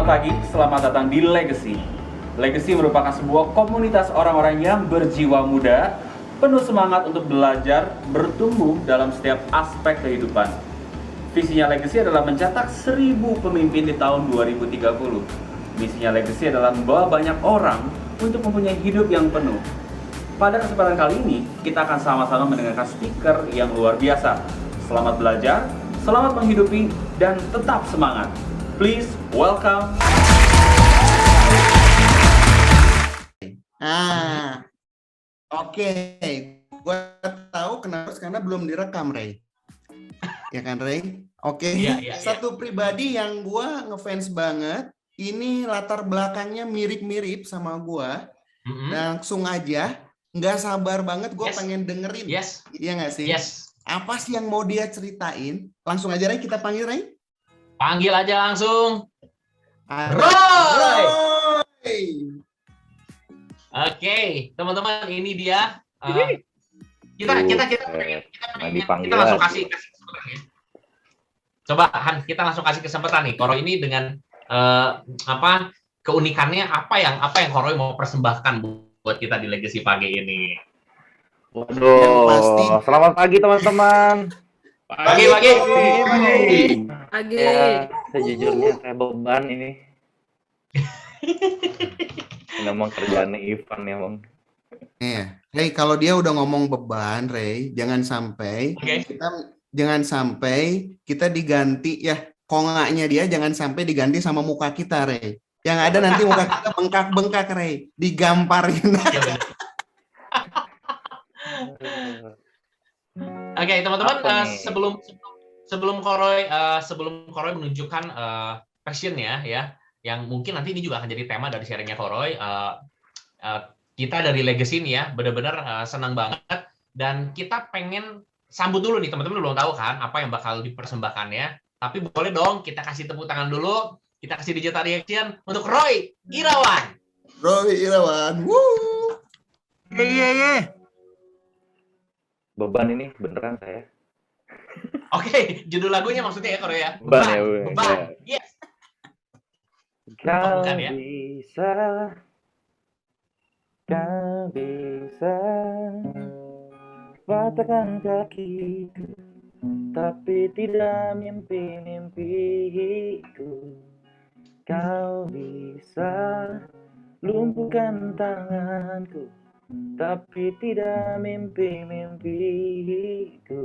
Selamat pagi, selamat datang di Legacy. Legacy merupakan sebuah komunitas orang-orang yang berjiwa muda, penuh semangat untuk belajar, bertumbuh dalam setiap aspek kehidupan. Visinya Legacy adalah mencetak 1000 pemimpin di tahun 2030. Misinya Legacy adalah membawa banyak orang untuk mempunyai hidup yang penuh. Pada kesempatan kali ini, kita akan sama-sama mendengarkan speaker yang luar biasa. Selamat belajar, selamat menghidupi, dan tetap semangat. Please welcome. Oke. Gue tahu kenapa karena belum direkam, Ray. Ya kan, Ray? Oke. Iya. Satu pribadi yang gue ngefans banget, ini latar belakangnya mirip-mirip sama gue. Langsung aja, nggak sabar banget gue pengen dengerin. Iya nggak sih? Apa sih yang mau dia ceritain? Langsung aja, Ray, kita panggil, Ray. Panggil aja langsung. Roy! Oke, teman-teman, ini dia. Kita langsung kasih kesempatan ya. Coba Han, kita langsung kasih kesempatan nih. Koro ini dengan keunikannya apa yang Koro mau persembahkan buat kita di Legacy pagi ini. Waduh, selamat pagi teman-teman. Pagi. Ya, sejujurnya kayak beban ini. Memang kerjaannya Ivan ya, Bang. Iya. Ray, kalau dia udah ngomong beban, Ray, jangan sampai kita diganti ya, konganya dia jangan sampai diganti sama muka kita, Ray. Yang ada nanti muka kita bengkak-bengkak, Ray, digamparin. Oke, teman-teman, sebelum Koroy menunjukkan passion-nya ya, yang mungkin nanti ini juga akan jadi tema dari sharingnya Koroy. Kita dari Legacy ini ya, benar-benar senang banget, dan kita pengen sambut dulu nih, teman-teman belum tahu kan apa yang bakal dipersembahkannya, tapi boleh dong kita kasih tepuk tangan dulu, kita kasih digital reaction untuk Roy Irawan. Woo! Iya. Beban ini beneran saya. Oke, judul lagunya maksudnya ya Koroy ya. Beban. Yes. Kau bukan, ya? bisa patahkan kakiku, tapi tidak mimpi-mimpiku. Kau bisa lumpuhkan tanganku, tapi tidak mimpi-mimpiku.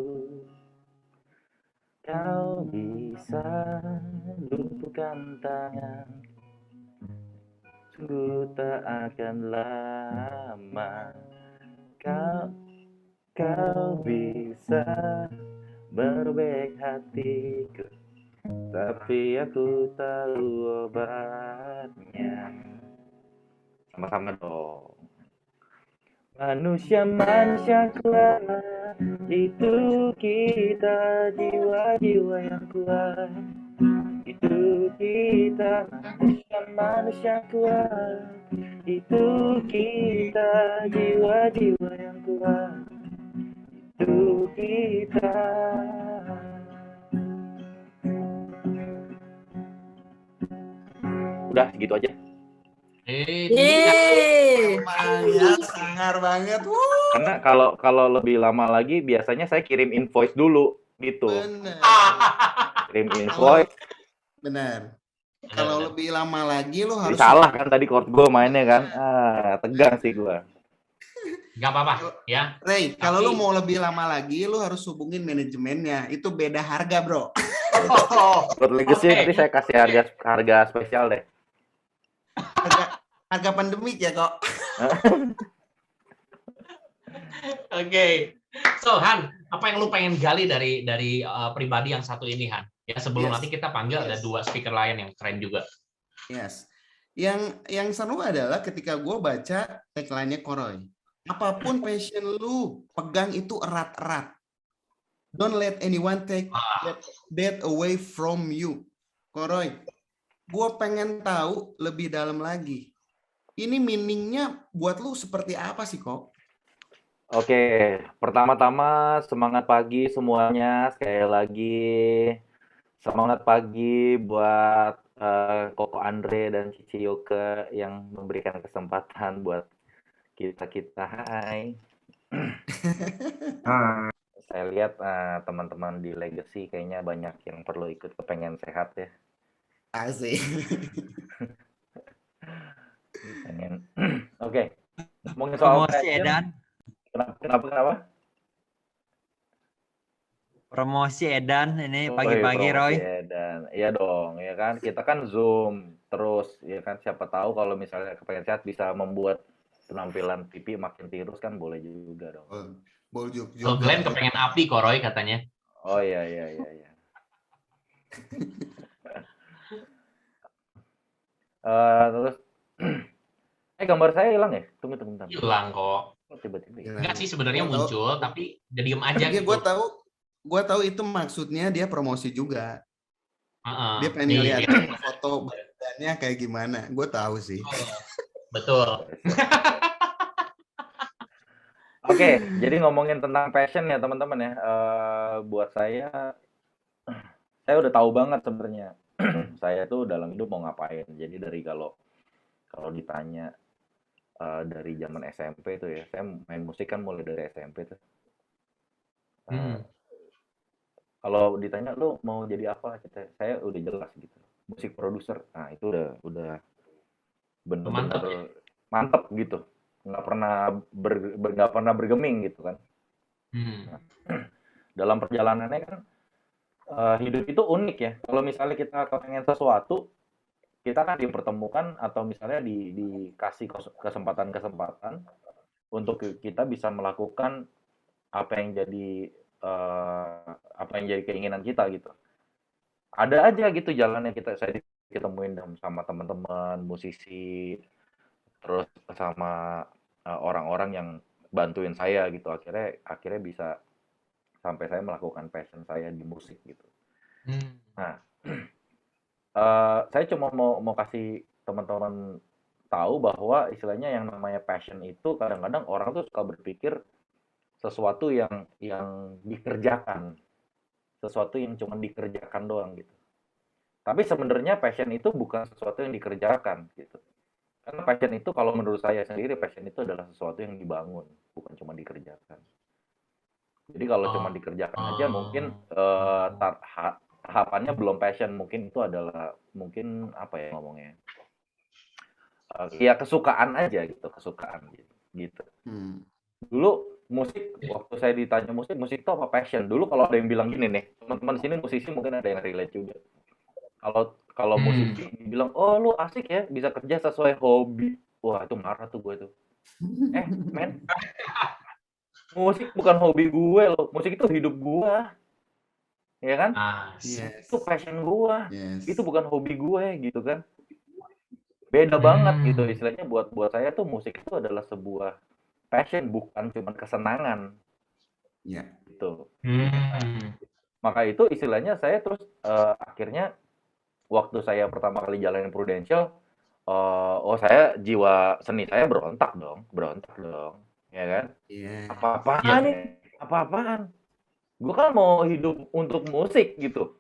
Kau bisa lumpuhkan tanganku, sungguh tak akan lama. Kau bisa merobek hatiku, tapi aku tahu obatnya. Sama-sama dong. Manusia kuat, itu kita, jiwa-jiwa yang kuat. Itu kita, manusia kuat. Itu kita, jiwa-jiwa yang kuat. Itu kita. Udah segitu aja. Sangar banget. Karena kalau lebih lama lagi biasanya saya kirim invoice dulu gitu. Benar. Kirim invoice. Benar. Kalau lebih lama lagi lo harus salah kan tadi chord gue mainnya kan. Tegang sih gue. Gak apa-apa ya. Ray, kalau lo mau lebih lama lagi lo harus hubungin manajemennya. Itu beda harga, bro. Buat Legacy nanti saya kasih harga spesial deh. Harga pandemik ya kok. Oke. So Han, apa yang lu pengen gali dari pribadi yang satu ini Han? Ya sebelum nanti kita panggil ada dua speaker lain yang keren juga. Yes. Yang seru adalah ketika gue baca tagline-nya Koroy. Apapun passion lu, pegang itu erat-erat. Don't let anyone take that away from you. Koroy, gue pengen tahu lebih dalam lagi. Ini meaning-nya buat lu seperti apa sih, kok? Oke, pertama-tama semangat pagi semuanya. Sekali lagi semangat pagi buat Koko Andre dan Cici Yoke yang memberikan kesempatan buat kita-kita. Hai. Saya lihat teman-teman di Legacy kayaknya banyak yang perlu ikut kepengen sehat ya. Asik. Pengen. Oke. Ngomongin soal Promosi passion. Edan, Kenapa? promosi Edan ini Oh, pagi-pagi Roy. Dan iya dong, ya kan. Kita kan Zoom terus, ya kan. Siapa tahu kalau misalnya kepengen sehat bisa membuat penampilan pipi makin tirus kan boleh juga dong. Oh, Boljuk Kalau Glenn kepengen api Koroy katanya. Oh iya. Terus gambar saya hilang ya? Tunggu bentar. Hilang kok. Oh, tiba-tiba. Ya? Enggak sih sebenarnya Gua tahu. muncul, tapi udah diem aja Iya, gitu. gue tahu itu maksudnya dia promosi juga. Heeh. Dia pengen Nih, lihat lihat. foto badannya kayak gimana. Gue tahu sih. Betul. Oke, jadi ngomongin tentang passion ya teman-teman ya. Buat saya udah tahu banget sebenarnya. Saya tuh dalam hidup mau ngapain. Jadi dari kalau ditanya dari zaman SMP tuh ya, saya main musik kan mulai dari SMP tuh. Kalau ditanya lu mau jadi apa, saya udah jelas gitu. Musik produser. Nah itu udah bener-bener mantep gitu. Nggak pernah bergeming gitu kan. Nah, dalam perjalanannya kan hidup itu unik ya. Kalau misalnya kita kepengen sesuatu, kita kan dipertemukan atau misalnya dikasih kesempatan untuk kita bisa melakukan apa yang jadi keinginan kita gitu. Ada aja gitu jalannya saya ditemuin sama teman-teman musisi, terus sama orang-orang yang bantuin saya gitu. Akhirnya bisa sampai saya melakukan passion saya di musik gitu. Nah, saya cuma mau kasih teman-teman tahu bahwa istilahnya yang namanya passion itu kadang-kadang orang tuh suka berpikir sesuatu yang dikerjakan, sesuatu yang cuma dikerjakan doang gitu. Tapi sebenarnya passion itu bukan sesuatu yang dikerjakan gitu. Karena passion itu kalau menurut saya sendiri passion itu adalah sesuatu yang dibangun, bukan cuma dikerjakan. Jadi kalau cuma dikerjakan aja mungkin tahapannya belum passion, mungkin itu adalah mungkin apa ya ngomongnya? Ya kesukaan aja gitu, kesukaan gitu. Dulu musik, waktu saya ditanya musik itu apa passion? Dulu kalau ada yang bilang gini nih, teman-teman sini musisi mungkin ada yang relate juga. Kalau musisi dibilang, oh lu asik ya bisa kerja sesuai hobi. Wah itu marah tuh gue tuh. Men, musik bukan hobi gue loh, musik itu hidup gue. Ya kan? Yes. Itu passion gue. Yes. Itu bukan hobi gue gitu kan. Beda banget gitu istilahnya buat saya tuh musik itu adalah sebuah passion, bukan cuma kesenangan. Ya. Gitu. Maka itu istilahnya saya terus akhirnya waktu saya pertama kali jalanin Prudential, saya jiwa seni saya berontak dong, ya kan? Yeah. Apa-apaan? Gue kan mau hidup untuk musik gitu.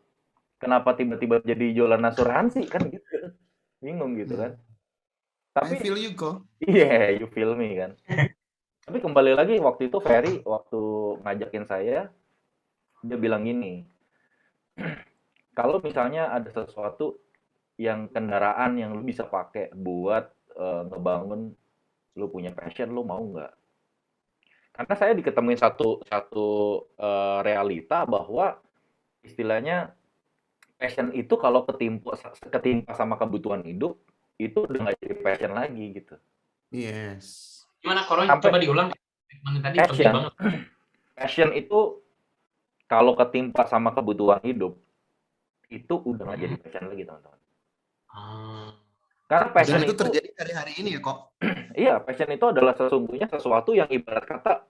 Kenapa tiba-tiba jadi jualan asuransi kan gitu? Bingung gitu kan? Tapi I feel you kok. Yeah, you feel me kan. Tapi kembali lagi waktu itu Ferry waktu ngajakin saya, dia bilang gini. Kalau misalnya ada sesuatu yang kendaraan yang lu bisa pakai buat ngebangun lu punya passion, lu mau nggak? Karena saya diketemuin satu realita bahwa istilahnya passion itu kalau ketimpa sama kebutuhan hidup itu udah nggak jadi passion lagi gitu. Yes. Gimana Koroy? Coba diulang. Tadi penting banget. Passion itu kalau ketimpa sama kebutuhan hidup itu udah nggak jadi passion lagi teman-teman. Karena passion itu terjadi hari-hari ini ya kok. Iya, passion itu adalah sesungguhnya sesuatu yang ibarat kata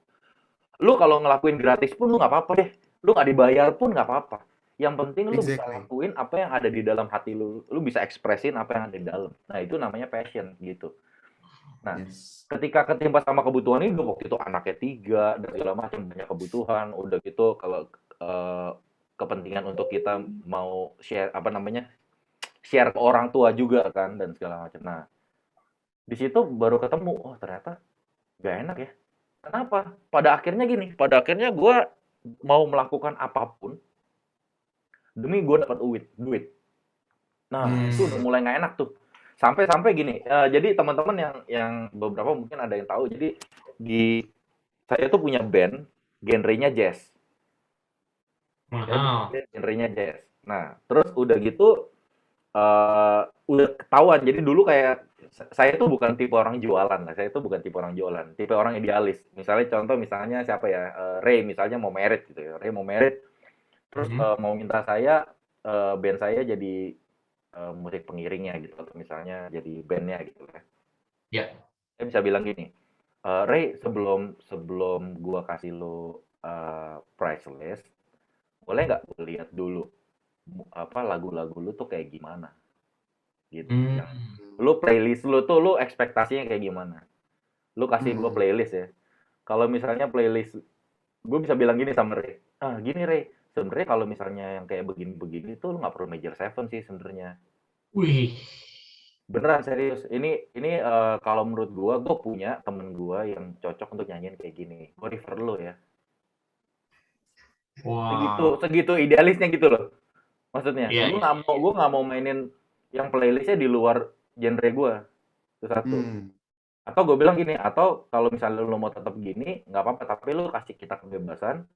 lu kalau ngelakuin gratis pun lu nggak apa-apa deh, lu nggak dibayar pun nggak apa-apa. Yang penting lu bisa lakuin apa yang ada di dalam hati lu bisa ekspresin apa yang ada di dalam. Nah itu namanya passion gitu. Nah, ketika ketimpa sama kebutuhan hidup, waktu itu anaknya 3 dan segala macam banyak kebutuhan, udah gitu kalau kepentingan untuk kita mau share share ke orang tua juga kan dan segala macam. Nah, di situ baru ketemu, oh ternyata gak enak ya. Kenapa? Pada akhirnya gue mau melakukan apapun demi gue dapat duit. Nah, itu udah mulai nggak enak tuh. Sampai gini, jadi teman-teman yang beberapa mungkin ada yang tahu. Jadi saya tuh punya band, genrenya jazz. Wow. Genrenya jazz. Nah, terus udah gitu, udah ketahuan. Jadi dulu kayak saya tuh bukan tipe orang jualan lah. Saya tuh bukan tipe orang jualan, tipe orang idealis. Misalnya siapa ya, Ray misalnya mau merit gitu ya. Ray mau merit, terus mau minta saya band saya jadi musik pengiringnya gitu, atau misalnya jadi bandnya gitu ya. Ya. Saya bisa bilang gini, Ray, sebelum gua kasih lo price list, boleh nggak gue lihat dulu lagu-lagu lu tuh kayak gimana gitu. Yang lu playlist lu tuh lu ekspektasinya kayak gimana. Lu kasih gua playlist ya. Kalau misalnya playlist, gue bisa bilang gini sama Ray, gini Ray, sebenarnya kalau misalnya yang kayak begini-begini tuh lu nggak perlu major seven sih sebenarnya. Wih. Beneran serius. Ini kalau menurut gue punya temen gue yang cocok untuk nyanyiin kayak gini. Gue refer lo ya. Wow. Segitu idealisnya gitu loh. Maksudnya, Iya, gue nggak mau mainin yang playlistnya di luar genre gue. Itu satu. Atau gue bilang gini, atau kalau misalnya lo mau tetap gini, nggak apa-apa. Tapi lo kasih kita kebebasan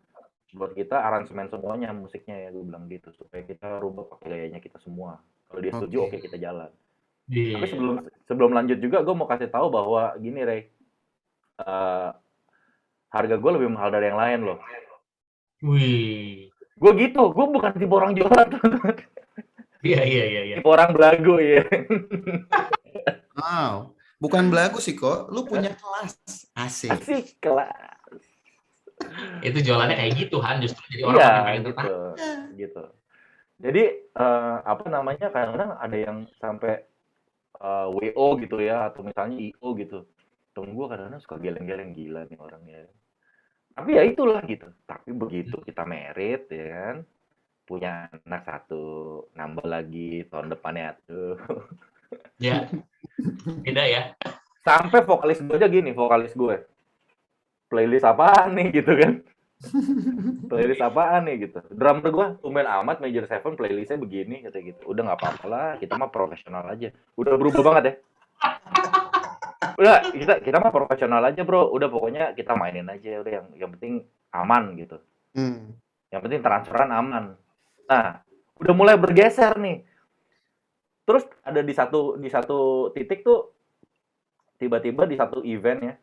buat kita aransemen semuanya musiknya ya, gue bilang gitu, supaya kita rubah pakai gayanya kita semua. Kalau dia setuju, oke kita jalan. Tapi sebelum lanjut juga gue mau kasih tahu bahwa gini Ray, harga gue lebih mahal dari yang lain loh. Wih. Gue gitu, gue bukan tipe orang jualan. Iya. Tipe orang belagu ya. Wow, bukan belagu sih kok, lu punya kelas. Asik. Asik kelas. Itu jualannya kayak gitu Han, justru jadi orang makin pengen tertarik. Gitu. Jadi kadang-kadang ada yang sampai WO gitu ya, atau misalnya IO gitu. Temen gue kadang-kadang suka geleng-geleng, gila nih orangnya. Tapi ya itulah gitu. Tapi begitu kita merit ya kan, punya anak satu, nambah lagi tahun depannya tuh. Ya, beda ya. Sampai vokalis gue aja gini, playlist apaan nih gitu kan. Playlist apaan nih gitu. Drummer gue tumben amat major seven playlistnya begini kata gitu. Udah nggak apa-apa lah, kita mah profesional aja. Udah berubah banget ya. Udah kita mah profesional aja bro. Udah pokoknya kita mainin aja. Udah yang penting aman gitu. Yang penting transferan aman. Nah, udah mulai bergeser nih. Terus ada di satu titik tuh tiba-tiba di satu event ya.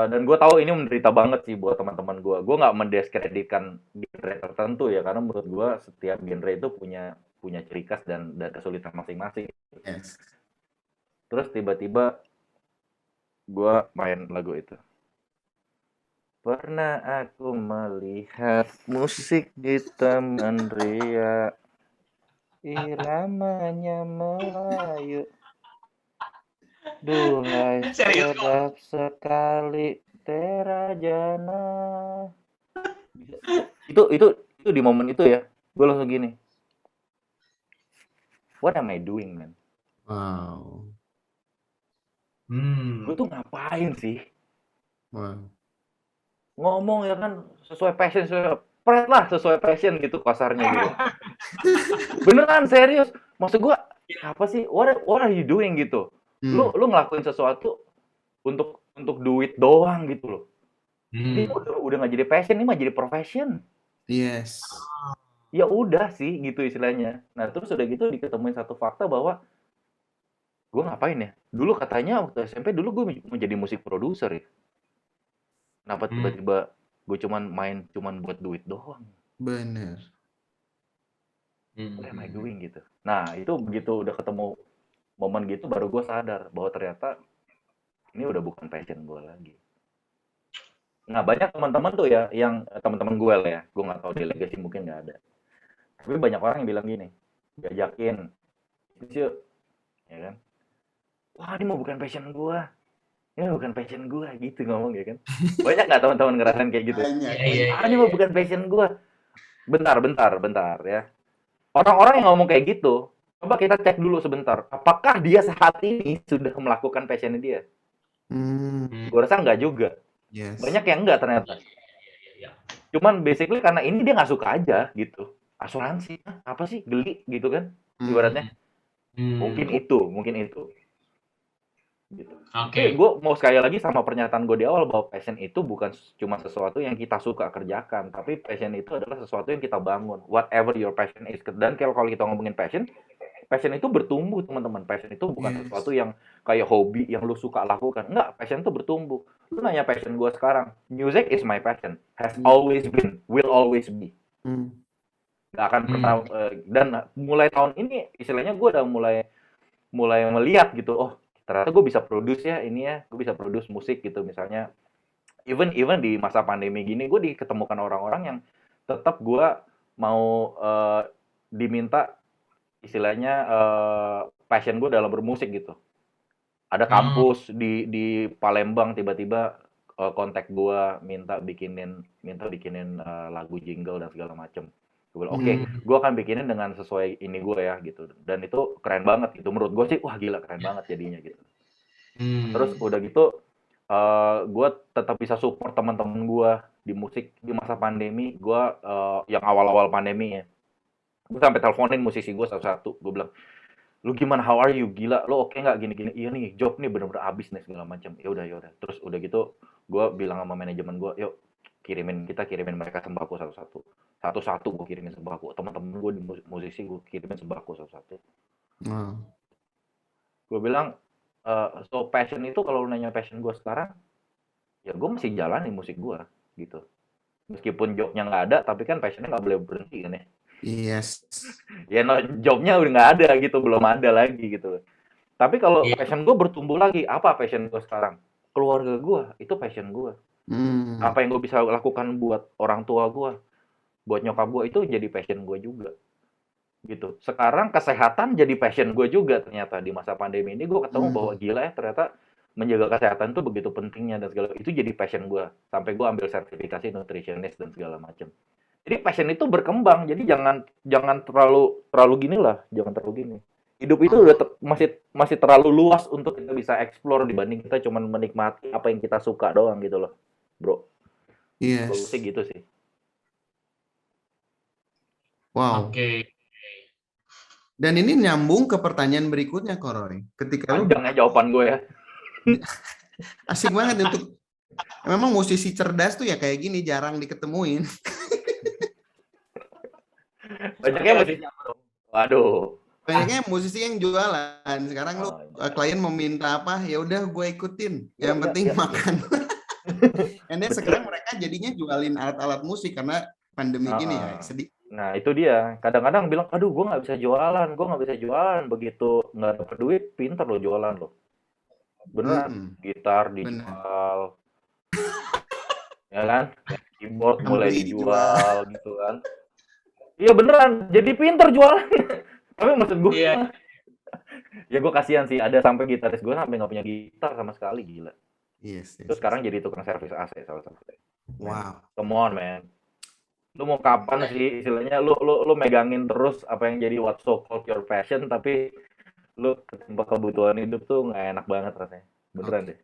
Dan gue tahu ini menderita banget sih buat teman-teman gue. Gue nggak mendiskreditkan genre tertentu ya, karena menurut gue setiap genre itu punya ciri khas dan kesulitan masing-masing. Yes. Terus tiba-tiba gue main lagu itu. Pernah aku melihat musik di taman ria, iramanya Melayu. Dulai sedap sekali terajana. Itu di momen itu ya, gue langsung gini. What am I doing, man? Wow. Gue tuh ngapain sih? Wow. Ngomong ya kan sesuai passion, sesuai passion gitu kasarnya gitu. Beneran serius. Maksud gue apa sih? What are you doing gitu? Lu ngelakuin sesuatu untuk duit doang gitu loh. Ini udah nggak jadi passion, ini mah jadi profession. Yes. Ya udah sih gitu istilahnya. Nah terus udah gitu diketemuin satu fakta bahwa gue ngapain ya? Dulu katanya waktu SMP dulu gue mau jadi musik produser ya. Kenapa tiba-tiba gue cuman buat duit doang? Bener. What am I doing gitu? Nah itu begitu udah ketemu momen gitu baru gue sadar bahwa ternyata ini udah bukan passion gue lagi. Nah banyak teman-teman tuh ya, yang teman-teman gue lah ya, gue nggak tahu di Legacy mungkin nggak ada. Tapi banyak orang yang bilang gini, diajakin, yuk, ya kan? Wah ini mau bukan passion gue, ini bukan passion gue gitu ngomong ya kan? Banyak nggak teman-teman ngerasain kayak gitu? Banyak. Ini mau bukan passion gue. Bentar ya. Orang-orang yang ngomong kayak gitu, coba kita cek dulu sebentar. Apakah dia saat ini sudah melakukan passion dia? Hmm, Gue rasa enggak juga. yes. Banyak yang enggak ternyata. Iya. Cuman basically karena ini dia nggak suka aja gitu. Asuransi, Hah, apa sih geli gitu kan? Ibaratnya. Mungkin itu. Gitu. Tapi Oke. gue mau sekali lagi sama pernyataan gue di awal bahwa passion itu bukan cuma sesuatu yang kita suka kerjakan, tapi passion itu adalah sesuatu yang kita bangun. Whatever your passion is. Dan kalau kita ngomongin passion, passion itu bertumbuh teman-teman. Passion itu bukan Yes. sesuatu yang kayak hobi yang lu suka lakukan. Enggak, passion itu bertumbuh. Lu nanya passion gue sekarang, music is my passion, has always been, will always be. Hmm. Nggak akan pernah. Dan mulai tahun ini, istilahnya gue udah mulai melihat gitu, oh ternyata gue bisa produce ya ini ya, gue bisa produce musik gitu misalnya. Even di masa pandemi gini, gue diketemukan orang-orang yang tetap gue mau diminta istilahnya passion gue dalam bermusik gitu. Ada kampus di Palembang tiba-tiba kontak gue minta bikinin lagu jingle dan segala macem. Gue bilang oke, gue akan bikinin dengan sesuai ini gue ya gitu. Dan itu keren banget gitu. Menurut gue sih, wah gila keren banget jadinya gitu. Terus udah gitu, gue tetap bisa support teman-teman gue di musik di masa pandemi. Gue yang awal-awal pandemi ya, gue sampai teleponin musisi gue satu-satu. Gue bilang, lu gimana, how are you, gila lu oke nggak gini-gini, iya nih job nih bener-bener abis nih segala macam. Ya udah terus udah gitu gue bilang sama manajemen gue, yuk kita kirimin mereka sembako satu-satu gue kirimin sembako, teman-teman gue di musisi gue kirimin sembako satu-satu. Wow. Gue bilang so passion itu, kalau lu nanya passion gue sekarang, ya gue masih jalanin musik gue gitu, meskipun jobnya nggak ada, tapi kan passionnya nggak boleh berhenti kan ya. Yes. Ya no, jobnya udah nggak ada gitu, belum ada lagi gitu. Tapi kalau passion gue bertumbuh lagi, apa passion gue sekarang? Keluarga gue, itu passion gue. Apa yang gue bisa lakukan buat orang tua gue, buat nyokap gue, itu jadi passion gue juga. Gitu. Sekarang kesehatan jadi passion gue juga ternyata. Di masa pandemi ini gue ketemu bahwa gila ya, ternyata menjaga kesehatan itu begitu pentingnya dan segala. Itu jadi passion gue. Sampai gue ambil sertifikasi nutritionist dan segala macam. Jadi passion itu berkembang. Jadi jangan terlalu gini lah, jangan terlalu gini. Hidup itu udah masih terlalu luas untuk kita bisa explore dibanding kita cuma menikmati apa yang kita suka doang gitu loh, bro. Yes. Kalau sih gitu sih. Wow. Oke. Dan ini nyambung ke pertanyaan berikutnya, Koroy. Ketika lu Panjang ya jawaban gue ya. asik banget untuk, memang musisi cerdas tuh ya kayak gini, jarang diketemuin. Banyaknya musisi apa dong? Waduh. Banyaknya musisi yang jualan. Sekarang lu klien mau minta apa, ya udah gue ikutin. Yang penting makan. And then sekarang mereka jadinya jualin alat-alat musik karena pandemi gini ya. Sedih. Nah itu dia. Kadang-kadang bilang, aduh gue nggak bisa jualan. Begitu nggak dapet duit, pinter lo jualan lo. Beneran. Gitar dijual. Ya kan? Keyboard mulai dijual gitu kan. Iya beneran, jadi pinter jualan. Tapi maksud gue, ya gue kasihan sih. Ada sampai gitaris gue sampai nggak punya gitar sama sekali, gila. Yes. Terus sekarang jadi tukang servis AC salah satu. Wow. Come on man. Lu mau kapan sih istilahnya lu megangin terus apa yang jadi what so called your passion, tapi lu ketimpa kebutuhan hidup tuh nggak enak banget rasanya. Beneran deh.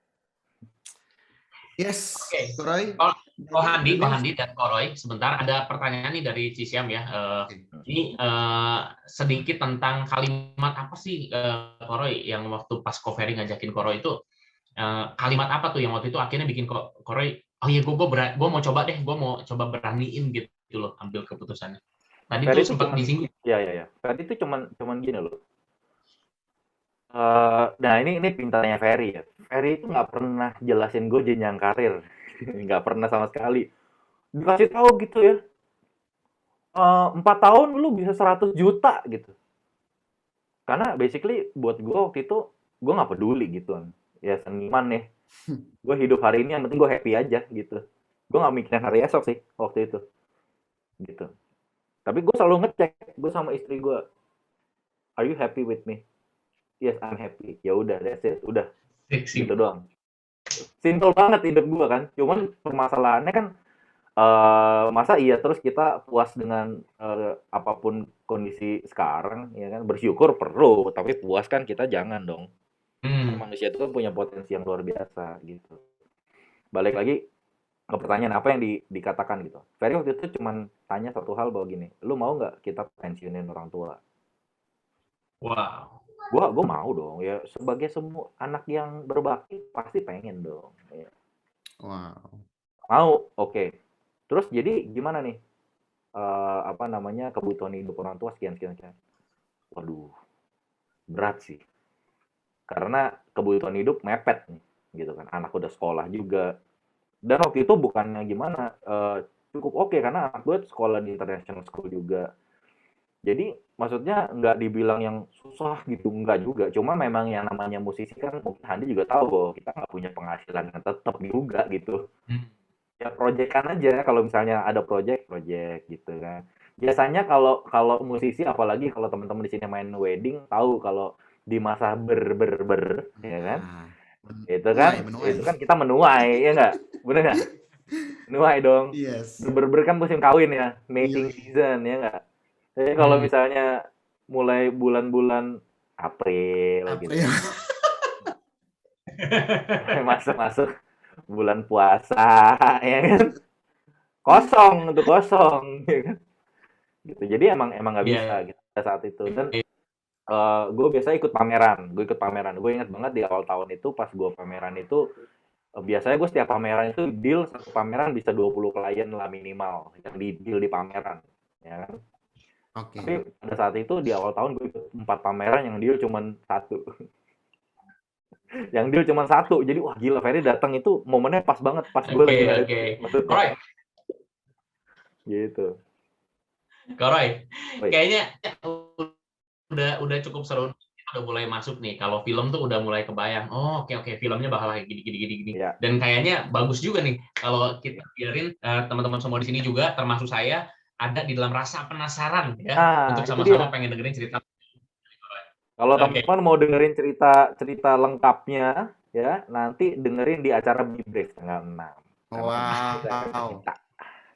Yes. Oke. Koroy. Ko Handi dan Koroy, sebentar ada pertanyaan nih dari Cisiam ya. Ini sedikit tentang kalimat apa sih Koroy yang waktu pas Ko Ferry ngajakin Koroy itu, kalimat apa tuh yang waktu itu akhirnya bikin Koroy, oh iya gue mau coba deh, gue mau coba beraniin gitu loh ambil keputusannya. Tadi Ferry tuh sempat disinggung. Iya. Ferry itu cuman gini loh. Nah ini pintarnya Ferry ya. Ferry itu nggak pernah jelasin gue jenjang karir, nggak pernah sama sekali. Dikasih tahu gitu ya, 4 tahun lu bisa 100 juta gitu. Karena basically buat gue waktu itu gue nggak peduli gitu kan. Ya seniman nih. Gue hidup hari ini yang penting gue happy aja gitu. Gue nggak mikirin hari esok sih waktu itu. Gitu. Tapi gue selalu ngecek gue sama istri gue. Are you happy with me? Yes, I'm happy. Ya udah, that's it. Udah. Gitu doang. Simple banget hidup gue kan. Cuman permasalahannya kan masa iya terus kita puas dengan apapun kondisi sekarang, ya kan? Bersyukur perlu, tapi puas kan kita jangan dong. Manusia itu kan punya potensi yang luar biasa gitu. Balik lagi ke pertanyaan apa yang dikatakan gitu. Ferry waktu itu cuman tanya satu hal bahwa gini, lu mau nggak kita pensiunin orang tua? Wow. Gua mau dong ya, sebagai semua anak yang berbakti pasti pengen dong. Ya. Wow. Mau, oke. Terus jadi gimana nih? Apa namanya, kebutuhan hidup orang tua sekian. Waduh, berat sih. Karena kebutuhan hidup mepet nih, gitu kan. Anak udah sekolah juga. Dan waktu itu bukannya gimana, cukup oke karena anak gue sekolah di international school juga. Jadi maksudnya nggak dibilang yang susah gitu, nggak juga. Cuma memang yang namanya musisi kan mungkin Handi juga tahu bahwa kita nggak punya penghasilan yang tetap juga gitu. Ya proyekan aja kalau misalnya ada proyek gitu kan. Biasanya kalau musisi apalagi kalau teman-teman di sini main wedding tahu kalau di masa ya kan. Itu kan kita menuai ya nggak? Bener nggak? Menuai dong. Yes. Ber kan musim kawin ya, mating season ya nggak? Jadi kalau misalnya mulai bulan-bulan April. Gitu. Masuk bulan puasa ya kan. Kosong ya kan. Gitu. Jadi emang nggak bisa gitu saat itu. Dan gue biasa ikut pameran. Gue ingat banget di awal tahun itu pas gue pameran itu biasanya gue setiap pameran itu deal satu pameran bisa 20 klien lah minimal yang di deal di pameran ya kan. Oke. Tapi pada saat itu di awal tahun gue ikut 4 pameran yang deal cuma 1. Yang deal cuma 1. Jadi wah gila, Ferry datang itu momennya pas banget pas gue lagi ada. Roy. Gitu. Roy, kayaknya udah cukup seru. Udah mulai masuk nih. Kalau film tuh udah mulai kebayang. Oh, oke, filmnya bakal kayak gini. Ya. Dan kayaknya bagus juga nih kalau kita biarin teman-teman semua di sini juga termasuk saya ada di dalam rasa penasaran ya untuk sama-sama pengen dengerin cerita. Kalau teman-teman mau dengerin cerita lengkapnya ya, nanti dengerin di acara Brief tanggal 6. Wow.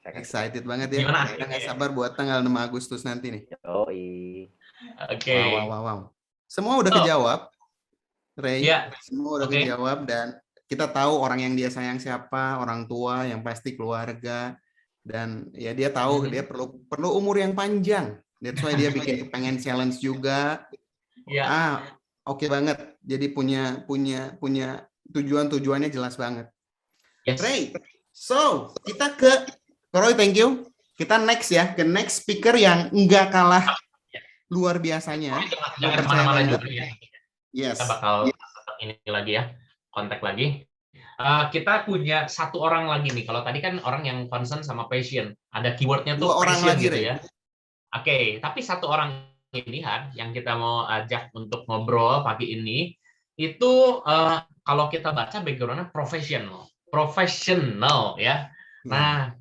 Excited banget ya. Kita nggak sabar buat tanggal 6 Agustus nanti nih. Oke. Wow. Semua udah kejawab, Ray. Ya. Semua udah kejawab dan kita tahu orang yang dia sayang siapa, orang tua, yang pasti keluarga, dan ya dia tahu dia perlu umur yang panjang. That's why dia pengen challenge juga. Ya. Oke banget. Jadi punya tujuannya jelas banget. Yes. Ray, so kita ke Roy, thank you. Kita next ya, ke next speaker yang enggak kalah luar biasanya. Jangan kemana-mana juga ya. Yes. Kita bakal ini lagi ya, kontak lagi. Kita punya satu orang lagi nih. Kalau tadi kan orang yang concern sama passion, ada keywordnya tuh passion gitu ya. Oke, tapi satu orang ini yang kita mau ajak untuk ngobrol pagi ini itu kalau kita baca background-nya profesional ya. Nah,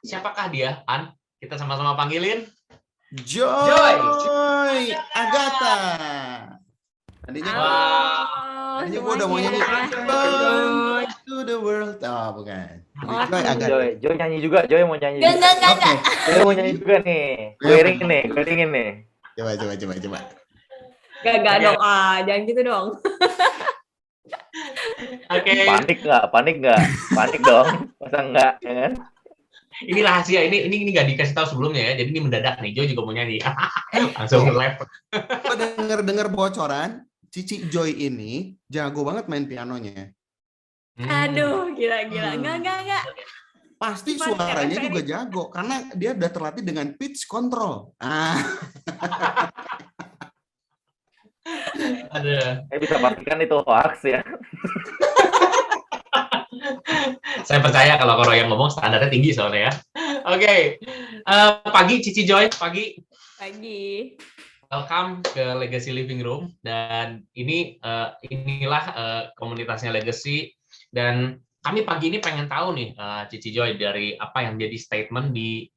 siapakah dia? Kita sama-sama panggilin Joy Agatha. Tadinya gue udah mau nyanyi to the world. Oh, bukan. Joy nyanyi juga. Joy mau nyanyi. Enggak. Joy mau nyanyi juga nih. Gue iringin nih. Coba. Gak dong, jangan gitu dong. Oke. Panik nggak? Panik dong. Masa enggak, ya kan? Ini rahasia, ini nggak dikasih tahu sebelumnya ya. Jadi ini mendadak nih. Joy juga mau nyanyi. Langsung live. Gue denger bocoran, Cici Joy ini jago banget main pianonya. Aduh, gila. Enggak. Pasti suaranya juga jago karena dia udah terlatih dengan pitch control. Ada. Bisa pastikan itu hoax ya. Saya percaya kalau Roy yang ngomong standarnya tinggi soalnya ya. Oke. Pagi Cici Joy, pagi. Welcome ke Legacy Living Room dan inilah komunitasnya Legacy dan kami pagi ini pengen tahu nih Cici Joy dari apa yang jadi statement di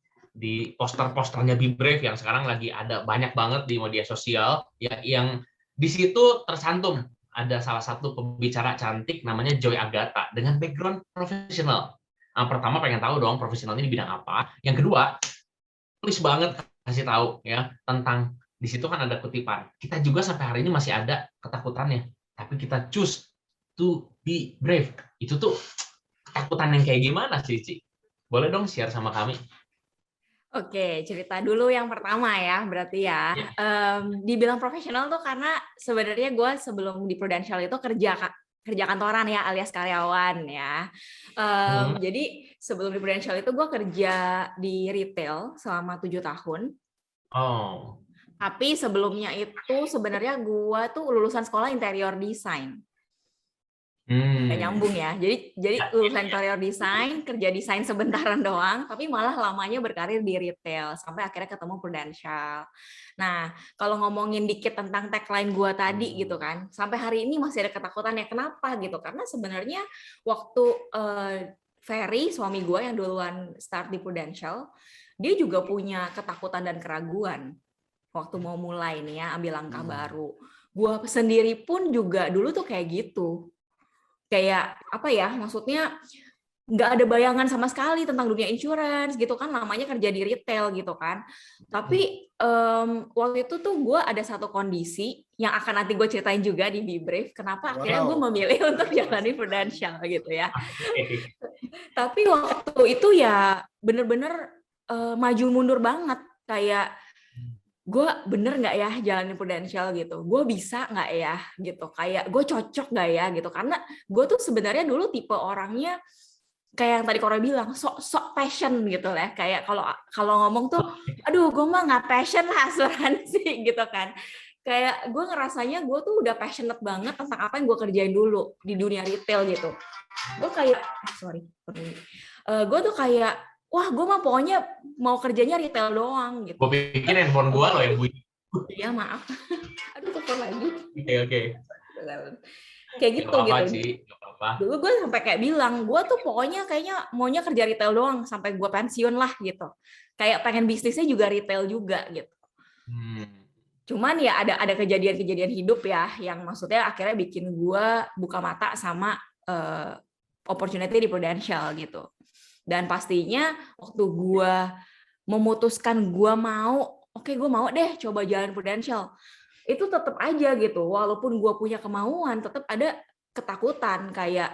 poster-posternya Be Brave yang sekarang lagi ada banyak banget di media sosial ya, yang di situ tersantum ada salah satu pembicara cantik namanya Joy Agatha dengan background profesional. Pertama pengen tahu dong profesionalnya di bidang apa. Yang kedua, please banget kasih tahu ya tentang di situ kan ada kutipan. Kita juga sampai hari ini masih ada ketakutannya, tapi kita choose to be brave. Itu tuh ketakutan yang kayak gimana sih, Ci? Boleh dong share sama kami? Oke, cerita dulu yang pertama ya, berarti ya. Dibilang profesional tuh karena sebenarnya gue sebelum di Prudential itu kerja kantoran ya, alias karyawan ya. Jadi sebelum di Prudential itu gue kerja di retail selama 7 tahun. Oh. Tapi sebelumnya itu sebenarnya gue tuh lulusan sekolah interior design. Nggak nyambung ya. Jadi lulusan interior design, kerja desain sebentaran doang, tapi malah lamanya berkarir di retail sampai akhirnya ketemu Prudential. Nah, kalau ngomongin dikit tentang tagline gue tadi gitu kan, sampai hari ini masih ada ketakutan ya. Kenapa gitu? Karena sebenarnya waktu Ferry, suami gue yang duluan start di Prudential, dia juga punya ketakutan dan keraguan waktu mau mulai nih ya, ambil langkah baru. Gue sendiri pun juga dulu tuh kayak gitu. Kayak apa ya, maksudnya nggak ada bayangan sama sekali tentang dunia insurance gitu kan, namanya kerja di retail gitu kan. Tapi waktu itu tuh gue ada satu kondisi yang akan nanti gue ceritain juga di Be Brave, kenapa akhirnya gue memilih untuk jalani Prudential gitu ya. Tapi waktu itu ya bener-bener maju mundur banget, kayak gue bener nggak ya jalanin Prudential gitu, gue bisa nggak ya gitu, kayak gue cocok nggak ya gitu, karena gue tuh sebenarnya dulu tipe orangnya kayak yang tadi Korea bilang, sok passion gitu lah, kayak kalau ngomong tuh, aduh gue mah nggak passion lah asuransi gitu kan, kayak gue ngerasanya gue tuh udah passionate banget tentang apa yang gue kerjain dulu di dunia retail gitu, gue kayak gue tuh kayak wah, gue mah pokoknya mau kerjanya retail doang gitu. Gue pikir handphone gue loh yang bunyi. Iya, maaf. Aduh, telepon lagi. Oke. Kayak gitu gitu. Dulu gue sampai kayak bilang, gue tuh pokoknya kayaknya maunya kerja retail doang sampai gue pensiun lah gitu. Kayak pengen bisnisnya juga retail juga gitu. Cuman ya ada kejadian-kejadian hidup ya, yang maksudnya akhirnya bikin gue buka mata sama opportunity di Prudential gitu. Dan pastinya waktu gue memutuskan gue mau, oke, gue mau deh coba jalan Prudential, itu tetap aja gitu, walaupun gue punya kemauan, tetap ada ketakutan kayak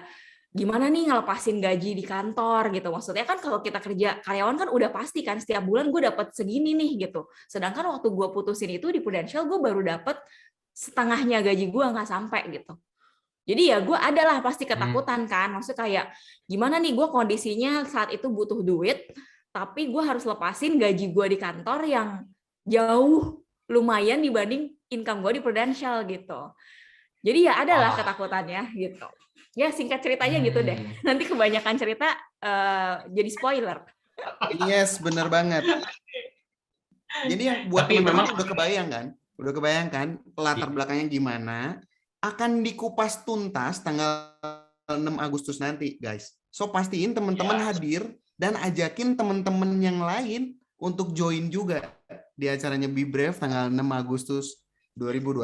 gimana nih ngelepasin gaji di kantor gitu. Maksudnya kan kalau kita kerja karyawan kan udah pasti kan setiap bulan gue dapat segini nih gitu. Sedangkan waktu gue putusin itu di Prudential, gue baru dapat setengahnya gaji gue, nggak sampai gitu. Jadi ya gue adalah pasti ketakutan kan, maksudnya kayak gimana nih gue kondisinya saat itu butuh duit, tapi gue harus lepasin gaji gue di kantor yang jauh lumayan dibanding income gue di Prudential gitu. Jadi ya adalah ketakutannya gitu. Ya singkat ceritanya gitu deh. Nanti kebanyakan cerita jadi spoiler. Yes, bener banget. Jadi yang buat teman-teman udah kebayang kan latar belakangnya gimana, akan dikupas tuntas tanggal 6 Agustus nanti, guys. So pastiin teman-teman hadir dan ajakin teman-teman yang lain untuk join juga di acaranya Be Brave tanggal 6 Agustus 2021.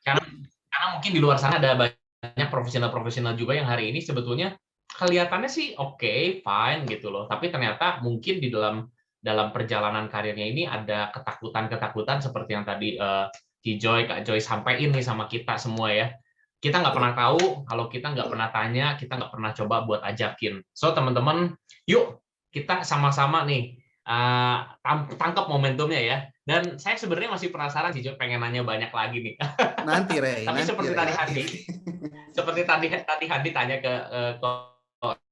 Karena mungkin di luar sana ada banyak profesional-profesional juga yang hari ini sebetulnya kelihatannya sih oke, fine gitu loh. Tapi ternyata mungkin di dalam perjalanan karirnya ini ada ketakutan-ketakutan seperti yang tadi Kak Joy sampaikan nih sama kita semua ya. Kita nggak pernah tahu, kalau kita nggak pernah tanya, kita nggak pernah coba buat ajakin. So teman-teman, yuk kita sama-sama nih tangkap momentumnya ya. Dan saya sebenarnya masih penasaran sih, Joy, pengen nanya banyak lagi nih. Nanti Rey. Tapi seperti tadi Hadi tanya ke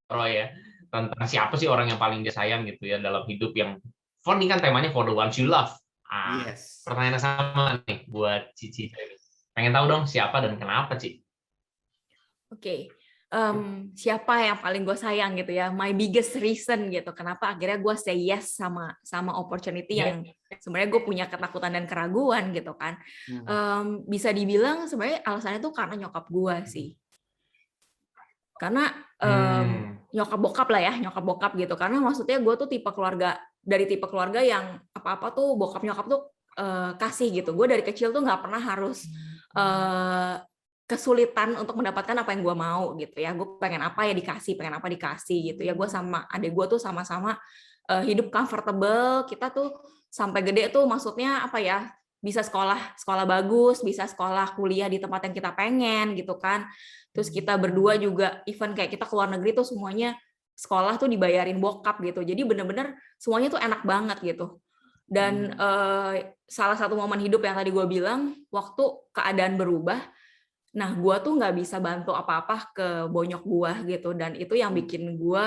Roy ya, tentang siapa sih orang yang paling dia sayang gitu ya dalam hidup, yang ini kan temanya for the ones you love. Yes. Pertanyaan sama nih buat Cici. Pengen tahu dong siapa dan kenapa, Ci? Oke. Siapa yang paling gue sayang gitu ya? My biggest reason gitu. Kenapa akhirnya gue say yes sama opportunity yang sebenarnya gue punya ketakutan dan keraguan gitu kan. Bisa dibilang sebenarnya alasannya tuh karena nyokap gue sih. Karena nyokap bokap gitu. Karena maksudnya gue tuh tipe keluarga yang apa-apa tuh bokap nyokap tuh kasih gitu. Gue dari kecil tuh nggak pernah harus kesulitan untuk mendapatkan apa yang gue mau gitu ya. Gue pengen apa ya dikasih, pengen apa dikasih gitu ya. Gue sama adik gue tuh sama-sama hidup comfortable. Kita tuh sampai gede tuh maksudnya apa ya, bisa sekolah bagus, bisa sekolah kuliah di tempat yang kita pengen gitu kan. Terus kita berdua juga even kayak kita keluar negeri tuh semuanya sekolah tuh dibayarin bokap gitu. Jadi bener-bener semuanya tuh enak banget gitu. Dan salah satu momen hidup yang tadi gue bilang, waktu keadaan berubah, nah gue tuh nggak bisa bantu apa-apa ke bonyok gue gitu. Dan itu yang bikin gue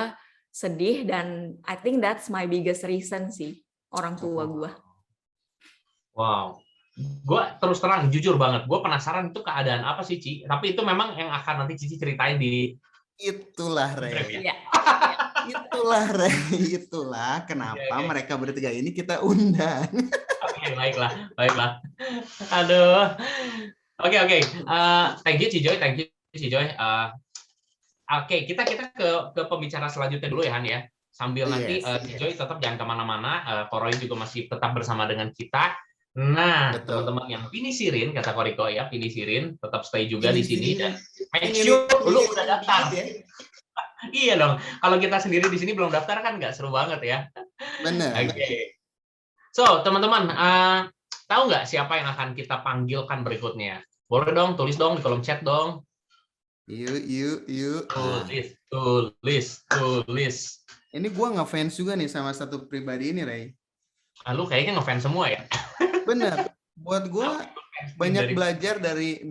sedih, dan I think that's my biggest reason sih, orang tua gue. Wow. Gue terus terang, jujur banget, gue penasaran itu keadaan apa sih, Ci? Tapi itu memang yang akan nanti Cici ceritain di... Itulah, Rey. Iya. Itulah, Rey. Itulah kenapa mereka bertiga ini kita undang. Oke, baiklah. Aduh. Oke. Thank you, Cijoy. Oke, kita ke pembicara selanjutnya dulu ya, Han ya. Sambil nanti Cijoy tetap jangan kemana-mana. Koroy juga masih tetap bersama dengan kita. Nah, teman-teman yang pinisirin, kata Koriko ya, pinisirin, tetap stay juga di sini dan make sure lu udah daftar. Iya dong. Kalau kita sendiri di sini belum daftar kan nggak seru banget ya. Benar. Oke. So, teman-teman, tahu nggak siapa yang akan kita panggilkan berikutnya? Boleh dong, tulis dong di kolom chat dong. Yuk. Tulis. Ini gua ngefans juga nih sama satu pribadi ini, Rey. Lu kayaknya ngefans semua ya? Bener. Buat gua banyak belajar dari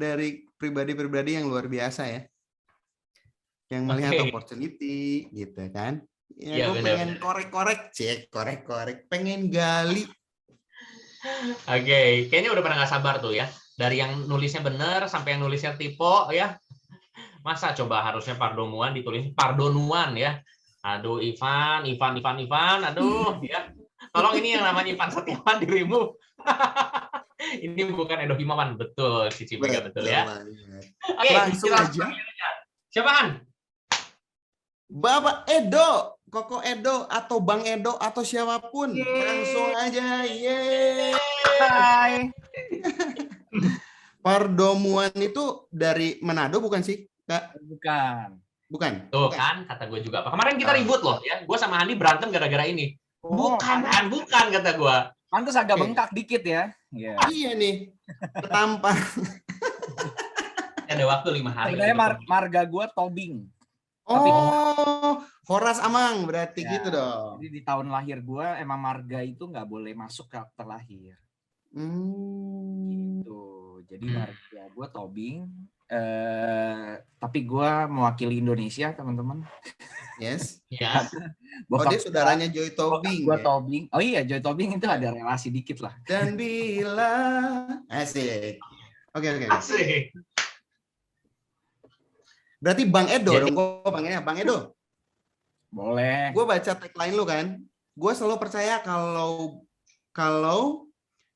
pribadi-pribadi yang luar biasa ya. Yang melihat opportunity gitu kan. Ya, gue pengen korek-korek, pengen gali. Oke, kayaknya udah pada nggak sabar tuh ya. Dari yang nulisnya bener sampai yang nulisnya tipe ya. Masa coba harusnya Pardonuan ditulis Pardonuan ya. Aduh, Ivan, aduh ya. Tolong ini yang namanya Ivan Setiawan di remove. Ini bukan Edo Himawan, betul, Cici Mega betul ya. Oke, langsung aja. Siapa, Han? Bapak Edo, Koko Edo atau Bang Edo atau siapapun, langsung aja. Yeay. Hai. Pardomuan itu dari Manado bukan sih, Kak? Bukan. Tuh kan, kata gue juga. Kemarin kita ribut loh ya. Gue sama Andi berantem gara-gara ini. Bukan kata gue. Pantes agak bengkak dikit ya. Iya nih, ketampar. Ada waktu 5 hari. Sebenarnya marga gue Tobing. Horas Amang berarti gitu dong. Jadi di tahun lahir gue emang marga itu nggak boleh masuk ke akte lahir. Gitu. Jadi marga gue Tobing. Tapi gue mewakili Indonesia, teman-teman. Yes. Ya. Dia saudaranya Joy Tobing. Gue Tobing. Oh iya, Joy Tobing itu ada relasi dikit lah. Dan bila asik. Oke. Asik. Berarti Bang Edo dong, gue panggilnya Bang Edo. Boleh. Gue baca tagline lu kan. Gue selalu percaya kalau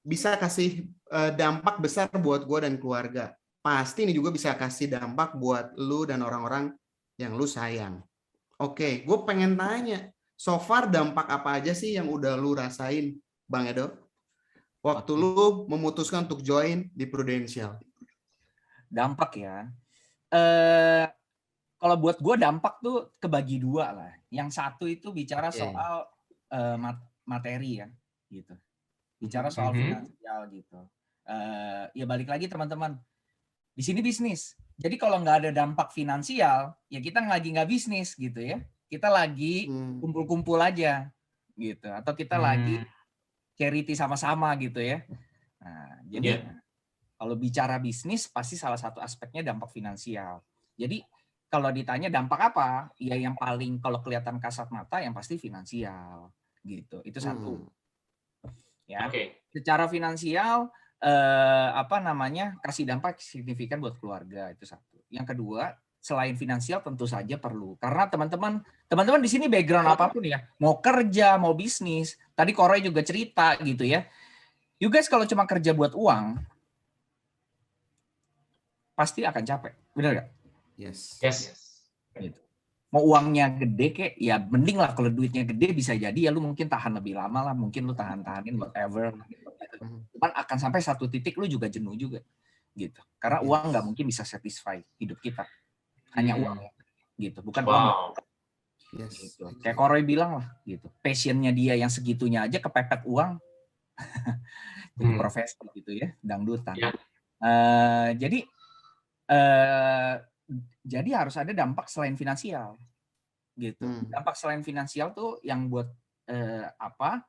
bisa kasih dampak besar buat gue dan keluarga. Pasti ini juga bisa kasih dampak buat lu dan orang-orang yang lu sayang. Oke, gue pengen tanya, so far dampak apa aja sih yang udah lu rasain, Bang Edo? Waktu lu memutuskan untuk join di Prudential. Dampak ya. Kalau buat gue dampak tuh kebagi dua lah. Yang satu itu bicara soal materi ya, gitu. Bicara soal finansial gitu. Ya balik lagi teman-teman. Di sini bisnis. Jadi kalau nggak ada dampak finansial, ya kita lagi nggak bisnis gitu ya. Kita lagi kumpul-kumpul aja gitu. Atau kita lagi charity sama-sama gitu ya. Nah, jadi kalau bicara bisnis pasti salah satu aspeknya dampak finansial. Jadi kalau ditanya dampak apa? Ya yang paling kalau kelihatan kasat mata yang pasti finansial gitu. Itu satu. Ya. Secara finansial kasih dampak signifikan buat keluarga, itu satu. Yang kedua, selain finansial tentu saja perlu, karena teman-teman di sini background apapun ya, mau kerja, mau bisnis, tadi Koroy juga cerita gitu ya, you guys kalau cuma kerja buat uang pasti akan capek, benar nggak? Yes. Gitu. Mau uangnya gede kek, ya mending lah kalau duitnya gede bisa jadi ya lu mungkin tahan lebih lama lah, mungkin lu tahanin whatever. Cuman akan sampai satu titik lu juga jenuh juga. gitu. Karena Yes. uang nggak mungkin bisa satisfy hidup kita, hanya uang ya, gitu. Bukan uang. Wow. Yes. Gitu. Kayak Koroy bilang lah, gitu. Passionnya dia yang segitunya aja kepepet uang, jadi profesi gitu ya, dangdutan. Ya. Jadi jadi harus ada dampak selain finansial, gitu. Dampak selain finansial tuh yang buat apa?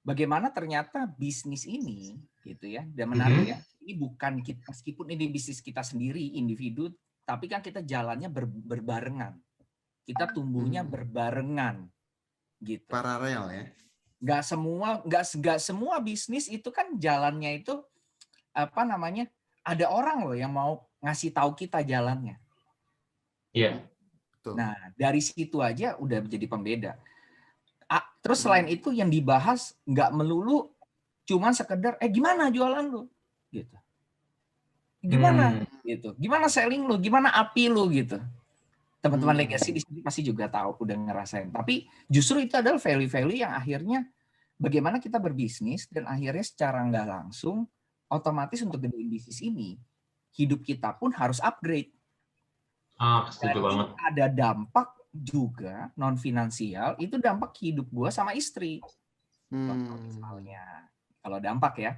Bagaimana ternyata bisnis ini, gitu ya, dan menarik ya. Ini bukan kita, meskipun ini bisnis kita sendiri, individu, tapi kan kita jalannya berbarengan. Kita tumbuhnya berbarengan, gitu. Paralel ya. Nggak semua bisnis itu kan jalannya itu apa namanya? Ada orang loh yang mau ngasih tahu kita jalannya. Iya. Nah, dari situ aja udah menjadi pembeda. Terus selain itu yang dibahas nggak melulu cuman sekedar gimana jualan lu gitu. Gimana gitu. Gimana selling lu, gimana api lu gitu. Teman-teman legacy di sini pasti juga tahu, udah ngerasain. Tapi justru itu adalah value-value yang akhirnya bagaimana kita berbisnis dan akhirnya secara nggak langsung otomatis untuk gedein bisnis ini hidup kita pun harus upgrade. Setuju banget. Ada dampak juga non finansial, itu dampak hidup gue sama istri. Misalnya kalau dampak ya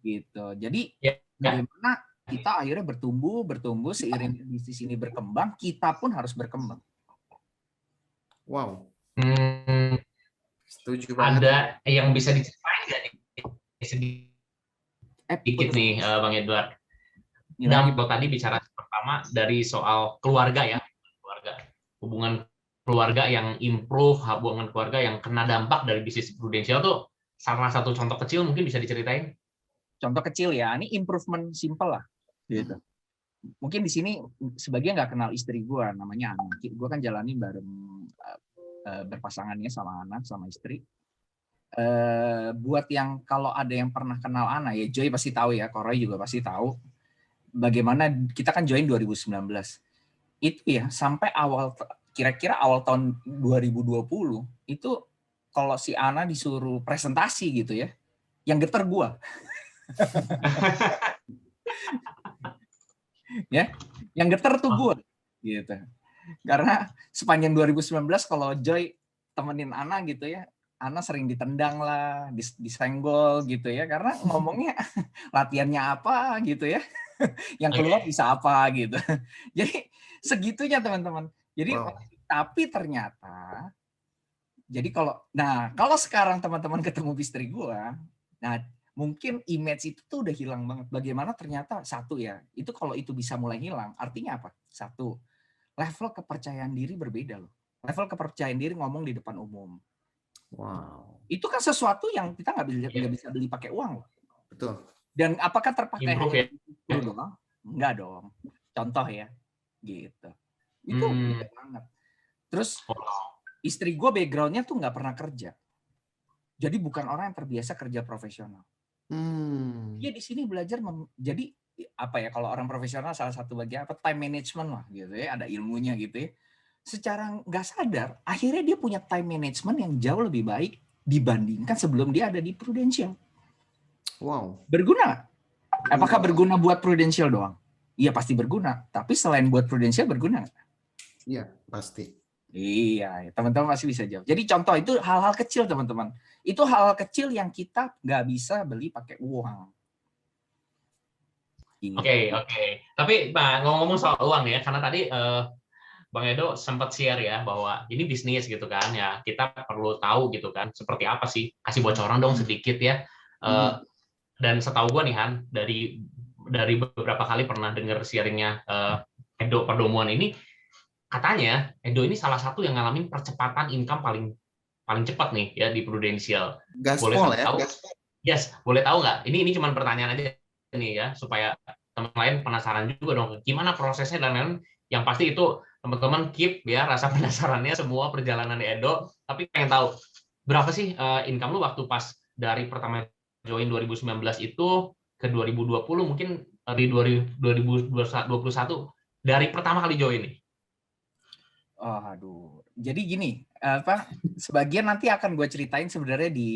gitu. Jadi bagaimana kita akhirnya bertumbuh seiring bisnis ini berkembang, kita pun harus berkembang. Wow. Setuju banget. Ada yang bisa diceritain nggak nih? Sedikit nih Bang Edward. Dampak tadi bicara pertama dari soal keluarga ya, hubungan keluarga yang improve, hubungan keluarga yang kena dampak dari bisnis prudensial tuh salah satu contoh kecil mungkin bisa diceritain? Contoh kecil ya, ini improvement simple lah, gitu. Mungkin di sini sebagian nggak kenal istri gue, namanya Ana. Gue kan jalani bareng berpasangannya sama anak, sama istri. Buat yang kalau ada yang pernah kenal Ana ya, Joy pasti tahu ya, Koroy juga pasti tahu. Bagaimana kita kan join 2019. Itu ya sampai kira-kira awal tahun 2020 itu kalau si Ana disuruh presentasi gitu ya, yang geter gua. Ya, yang geter tuh gua gitu. Karena sepanjang 2019 kalau Joy temenin Ana gitu ya, Ana sering ditendang lah, disenggol gitu ya, karena ngomongnya latihannya apa gitu ya. Yang keluar bisa apa gitu. Jadi segitunya teman-teman. Jadi tapi ternyata jadi kalau sekarang teman-teman ketemu istri gua, nah mungkin image itu tuh udah hilang banget. Bagaimana ternyata satu ya, itu kalau itu bisa mulai hilang, artinya apa? Satu, level kepercayaan diri berbeda loh. Level kepercayaan diri ngomong di depan umum. Wow. Itu kan sesuatu yang kita nggak bisa beli pakai uang loh. Betul. Dan apakah terpakai ya? doang? Enggak dong. Contoh ya, gitu. Itu beda banget. Terus istri gue background-nya tuh nggak pernah kerja. Jadi bukan orang yang terbiasa kerja profesional. Dia di sini belajar jadi apa ya, kalau orang profesional salah satu bagian apa, time management lah gitu ya, ada ilmunya gitu ya. Secara nggak sadar, akhirnya dia punya time management yang jauh lebih baik dibandingkan sebelum dia ada di Prudential. Wow. Berguna nggak? Apakah berguna buat Prudential doang? Iya pasti berguna. Tapi selain buat Prudential berguna nggak? Iya pasti. Iya, teman-teman pasti bisa jawab. Jadi contoh itu hal-hal kecil teman-teman. Itu hal-hal kecil yang kita nggak bisa beli pakai uang. Oke. Tapi ngomong-ngomong soal uang ya, karena tadi Bang Edo sempat share ya bahwa ini bisnis gitu kan ya, kita perlu tahu gitu kan seperti apa sih, kasih bocoran dong sedikit ya. Dan setahu gue nih Han, dari beberapa kali pernah dengar sharingnya Edo Perdomuan ini, katanya Edo ini salah satu yang ngalamin percepatan income paling cepat nih ya di Prudential. Gaspol ya. Yes, boleh tahu nggak? Ini cuma pertanyaan aja nih ya, supaya teman lain penasaran juga dong gimana prosesnya dan lain-lain. Yang pasti itu teman-teman keep ya rasa penasarannya semua perjalanan Edo. Tapi pengen tahu berapa sih income lu waktu pas dari pertama join 2019 itu ke 2020, mungkin di 2021 dari pertama kali join nih. Oh, aduh. Jadi gini, sebagian nanti akan gue ceritain sebenarnya di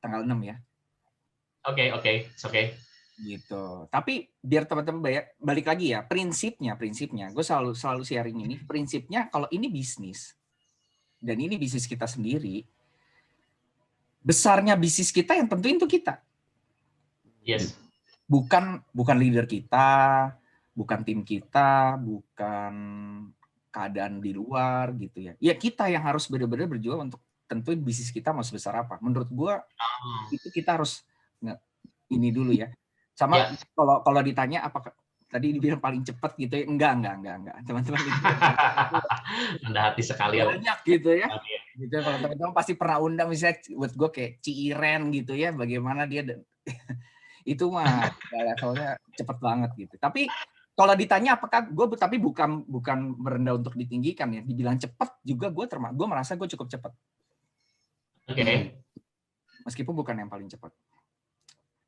tanggal 6 ya. Oke. gitu. Tapi biar teman-teman balik lagi ya, prinsipnya, gue selalu sharing ini. Prinsipnya kalau ini bisnis dan ini bisnis kita sendiri, besarnya bisnis kita yang tentuin itu kita. Yes. Bukan leader kita, bukan tim kita, bukan keadaan di luar gitu ya. Ya kita yang harus benar-benar berjuang untuk tentuin bisnis kita mau sebesar apa. Menurut gue itu kita harus ini dulu ya. Sama kalau ditanya apakah tadi dibilang paling cepat gitu ya, enggak teman-teman itu Anda hati sekali ya. banyak gitu ya. Gitu kalau teman-teman pasti pernah undang misalnya buat gue kayak Ciiren gitu ya, bagaimana dia itu mah levelnya cepet banget gitu. Tapi kalau ditanya apakah gue, tapi bukan merendah untuk ditinggikan ya, dibilang cepat juga gue merasa gue cukup cepat. Oke. Meskipun bukan yang paling cepat.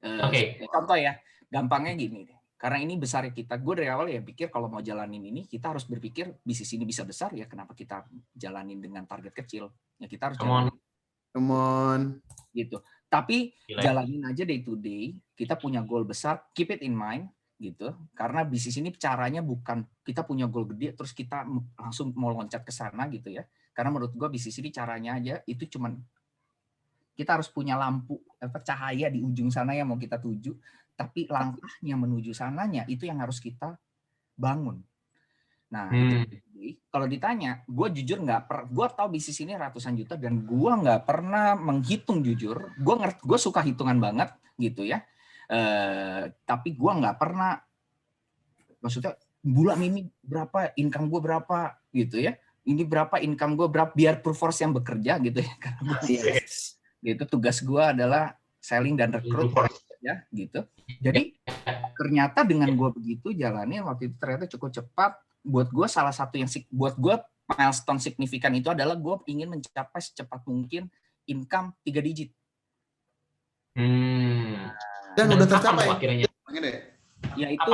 Oke. Contoh ya, gampangnya gini deh. Karena ini besar kita, gue dari awal ya pikir kalau mau jalanin ini, kita harus berpikir bisnis ini bisa besar ya, kenapa kita jalanin dengan target kecil? Ya kita harus jalanin. Come on. Gitu. Tapi jalanin aja day to day, kita punya goal besar, keep it in mind gitu. Karena bisnis ini caranya bukan kita punya goal gede terus kita langsung mau loncat ke sana gitu ya. Karena menurut gue bisnis ini caranya aja itu cuman kita harus punya lampu cahaya di ujung sana yang mau kita tuju, tapi langkahnya menuju sananya itu yang harus kita bangun. Nah, itu, kalau ditanya, gue jujur gue tahu bisnis ini ratusan juta dan gue nggak pernah menghitung jujur. Gue suka hitungan banget gitu ya. Tapi gue nggak pernah, maksudnya bulan ini berapa, income gue berapa gitu ya. Ini berapa income gue berapa, biar perforce yang bekerja gitu ya. Karena gue gitu, tugas gue adalah selling dan rekrut ya gitu. Jadi ternyata dengan gue begitu jalannya waktu itu ternyata cukup cepat. Buat gue salah satu yang buat gue milestone signifikan itu adalah gue ingin mencapai secepat mungkin income 3 digit. Dan udah tercapai. Akhirnya. Ya itu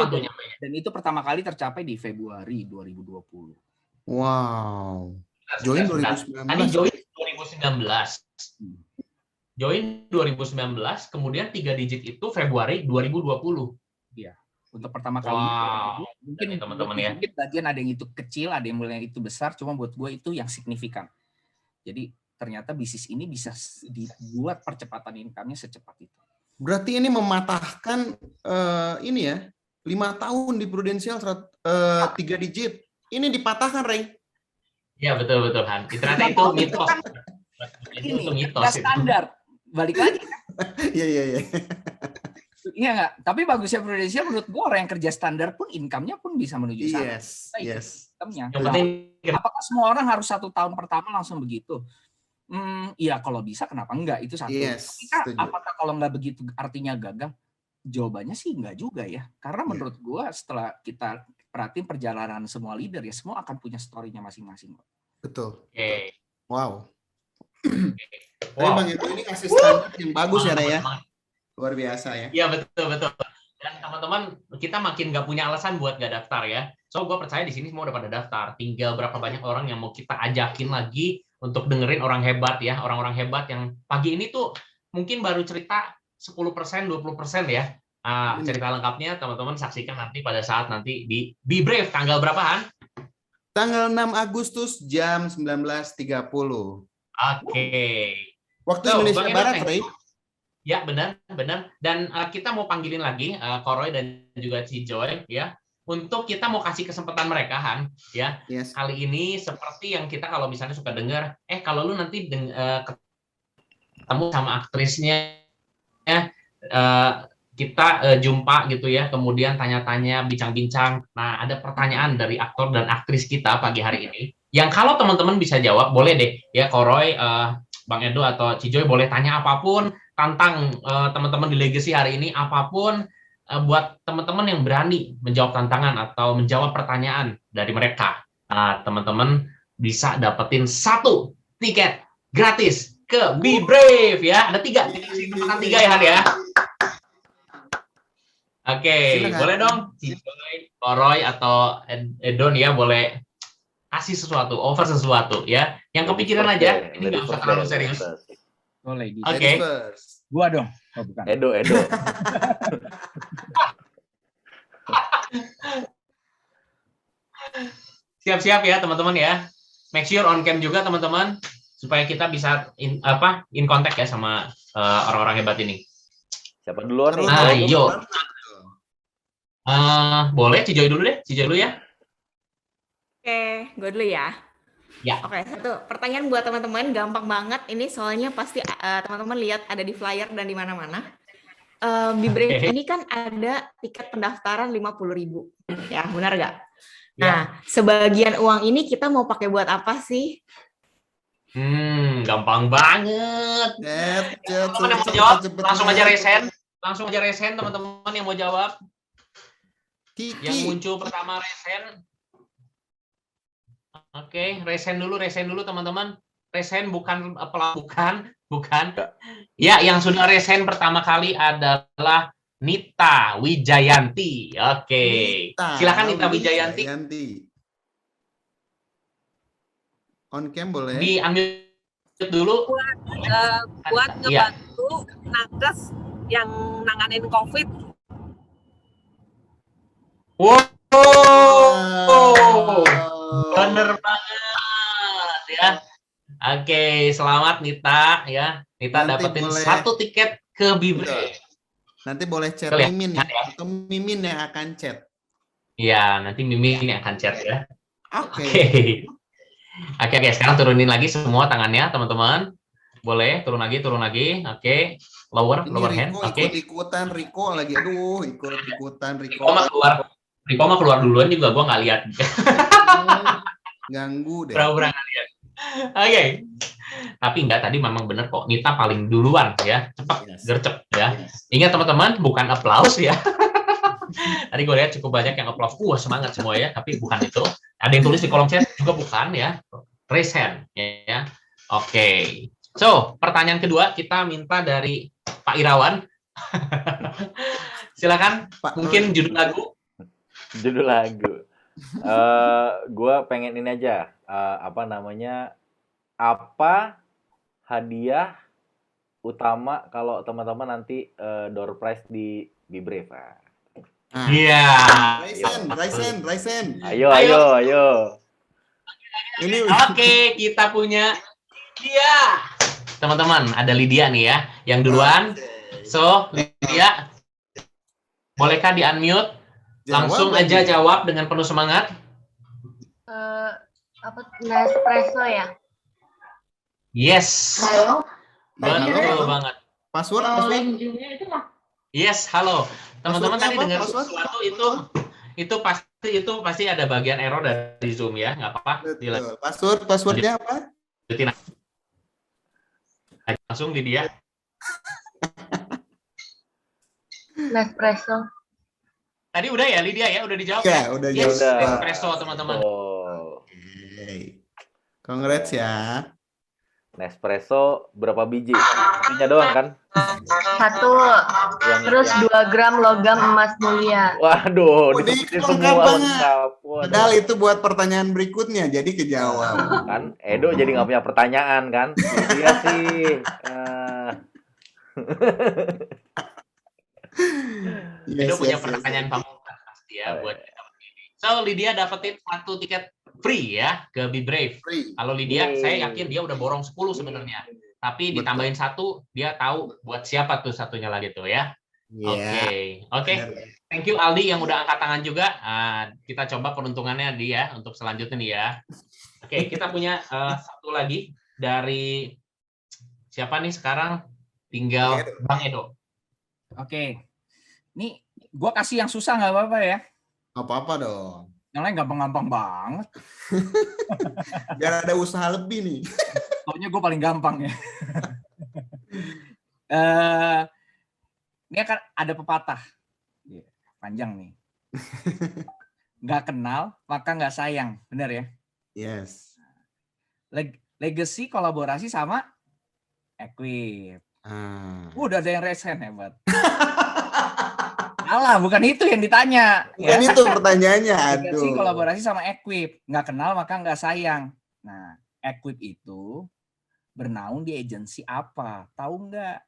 dan itu pertama kali tercapai di Februari 2020. Wow. Join 2019. Tadi join 2019. Join 2019, kemudian 3 digit itu Februari 2020. Iya. Untuk pertama kali mungkin teman-teman ya. Mungkin bagian ada yang itu kecil, ada yang mulai itu besar, cuma buat gue itu yang signifikan. Jadi ternyata bisnis ini bisa dibuat percepatan income-nya secepat itu. Berarti ini mematahkan ini ya, 5 tahun di Prudential 3 digit. Ini dipatahkan, Ray. Iya, betul Han. Ternyata itu mitos. Itu mitos. Standar. Balik lagi. Iya. Iya nggak? Tapi bagusnya Prudential menurut gue orang yang kerja standar pun income-nya pun bisa menuju sana. Yes. Income-nya. Apakah semua orang harus 1 tahun pertama langsung begitu? Iya kalau bisa kenapa enggak? Itu satu. Tapi apakah kalau nggak begitu artinya gagal? Jawabannya sih enggak juga ya. Karena menurut gue setelah kita perhatiin perjalanan semua leader ya semua akan punya story-nya masing-masing. Betul. Wow. Wow. Tapi Bang Edo ini kasih standar yang bagus ya, Ray ya. Luar biasa ya. Iya betul. Dan teman-teman kita makin nggak punya alasan buat nggak daftar ya. So gue percaya di sini semua udah pada daftar. Tinggal berapa banyak orang yang mau kita ajakin lagi untuk dengerin orang hebat ya, orang-orang hebat yang pagi ini tuh mungkin baru cerita 10%, 20% ya. Cerita lengkapnya teman-teman saksikan nanti pada saat nanti di Be Brave tanggal berapa Han? Tanggal 6 Agustus jam 19.30. Oke. Waktu Indonesia Barat, Ray. Ya benar. Dan kita mau panggilin lagi Koroy dan juga Cijoy ya untuk kita mau kasih kesempatan mereka Han ya. Kali ini seperti yang kita kalau misalnya suka dengar kalau lu nanti ketemu sama aktrisnya ya kita jumpa gitu ya kemudian tanya-tanya bincang-bincang. Nah ada pertanyaan dari aktor dan aktris kita pagi hari ini yang kalau teman-teman bisa jawab boleh deh ya Koroy, Bang Edo atau Cijoy boleh tanya apapun tantang teman-teman di Legacy hari ini apapun buat teman-teman yang berani menjawab tantangan atau menjawab pertanyaan dari mereka. Nah, teman-teman bisa dapetin 1 tiket gratis ke Be Brave ya. Ada 3, kesempatan 3 ya Han ya. Oke, boleh dong Cijoy, Koroy atau Edon ya boleh kasih sesuatu, offer sesuatu ya. Yang kepikiran aja, ini nggak usah terlalu serius. Boleh. Oke. Gua dong. Oh, bukan. Edo. Siap-siap ya teman-teman ya. Make sure on cam juga teman-teman supaya kita bisa in contact ya sama orang-orang hebat ini. Siapa duluan nih? Terus Ah, dong, yuk. Bang. Boleh Cijoy dulu deh, Cijoy dulu ya. Oke, gue dulu ya. Ya. Oke, satu pertanyaan buat teman-teman, gampang banget. Ini soalnya pasti teman-teman lihat ada di flyer dan di mana-mana. Be Brave Oke. ini kan ada tiket pendaftaran 50.000, ya benar nggak? Ya. Nah, sebagian uang ini kita mau pakai buat apa sih? Gampang banget. Teman-teman yang mau jawab, langsung aja resen. Langsung aja resen teman-teman yang mau jawab. Yang Kiki. muncul pertama resen. Oke, resen dulu teman-teman. Resen bukan bukan. Ya, yang sudah resen pertama kali adalah Nita Wijayanti. Oke. Silakan Nita Wijayanti. On cam boleh? Di unmute dulu. Buat Iya. ngebantu nakes yang nanganin COVID. Wow. Bener banget ya. Oke, selamat Nita ya. Nita Nanti dapetin boleh. 1 tiket ke Bibre. Nanti boleh chat Boleh. Mimin ya. Atau Mimin yang akan chat. Iya, nanti Mimin yang akan chat ya. Oke. Oke. Sekarang turunin lagi semua tangannya, teman-teman. Boleh, turun lagi. Oke. Lower hand. Riko Oke. ikut-ikutan. Riko lagi. Aduh, ikut-ikutan. Riko. Riko mah keluar duluan juga, gua nggak lihat. Ganggu deh. Pura-pura nggak lihat. Oke. Tapi enggak, tadi memang benar kok. Nita paling duluan ya. Cepat, gercep ya. Ingat teman-teman, bukan aplaus ya. Tadi gue lihat cukup banyak yang aplaus. Semangat semua ya. Tapi bukan itu. Ada yang tulis di kolom chat juga bukan ya. Raise hand ya. Oke. So, pertanyaan kedua kita minta dari Pak Irawan. Silakan. Pak, Mungkin judul lagu. Judul lagu. Gue pengen ini aja. Apa hadiah utama kalau teman-teman nanti door prize di Be Brave? Iya. Raisen. Ayo. Ini Oke, kita punya Lydia. Teman-teman, ada Lydia nih ya, yang duluan. So, Lydia, bolehkah di-unmute? Langsung aja jawab dengan penuh semangat. Nespresso ya? Yes. Halo? Betul banget. Password. Yes, halo. Teman-teman tadi Passwordnya dengar apa? sesuatu itu pasti ada bagian error dari Zoom ya, nggak apa-apa. Betul. Passwordnya apa? Langsung di dia. Nespresso. Tadi udah ya Lydia ya, udah dijawab Ya, ya? udah Yes, jawab. Nespresso teman-teman. Congrats ya. Nespresso berapa biji? Bijinya doang kan? 1. Terus 2 gram logam emas mulia. Waduh, lengkap disebutin semua banget. lengkap. Padahal itu buat pertanyaan berikutnya, jadi kejawab. Kan Edo jadi nggak punya pertanyaan kan? Iya sih. Edo punya pertanyaan pamungkas pasti ya buat kita begini. So Lydia dapetin 1 tiket free ya ke Be Brave. Kalau Lydia, saya yakin dia udah borong 10 sebenarnya. Tapi ditambahin 1, dia tahu buat siapa tuh satunya lagi tuh ya. Oke. Thank you Aldi yang udah angkat tangan juga. Kita coba peruntungannya dia untuk selanjutnya nih ya. Oke, kita punya satu lagi dari siapa nih sekarang? Tinggal Bang Edo. Oke. Nih, gue kasih yang susah nggak apa-apa ya? Nggak apa-apa dong. Yang lain gampang-gampang banget. Biar ada usaha lebih nih. Pokoknya gue paling gampang ya. Ini akan ada pepatah. Panjang nih. Nggak kenal, maka nggak sayang. Benar ya? Yes. Legacy kolaborasi sama Equip. Udah ada yang resen hebat. Alah, bukan itu yang ditanya. Bukan itu pertanyaannya. Legacy Aduh. kolaborasi sama Equip. Nggak kenal maka nggak sayang. Nah, Equip itu bernaung di agensi apa? Tahu nggak?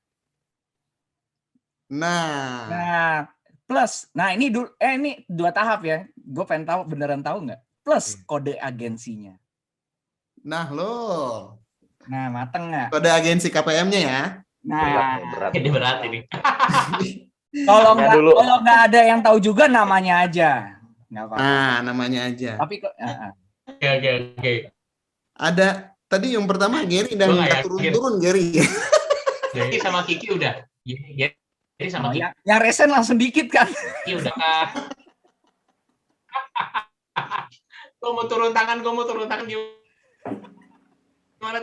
Nah, Plus, nah ini ini 2 tahap ya. Gue pengen tahu, beneran tahu nggak? Plus kode agensinya. Nah lo, Nah, mateng nggak? kode agensi KPM-nya ya. Nah, Berat. Ini berat ini. kalau Tanya dulu. nggak ada yang tahu juga namanya aja. Nggak apa-apa. Nah, namanya aja. Tapi kok Oke. Ada tadi yang pertama Gary dan Gua nggak nggak yakin. turun-turun Gary. Jadi sama Kiki udah. Jadi sama Kiki yang resen langsung dikit kan? udah. Gue mau turun tangan gimana?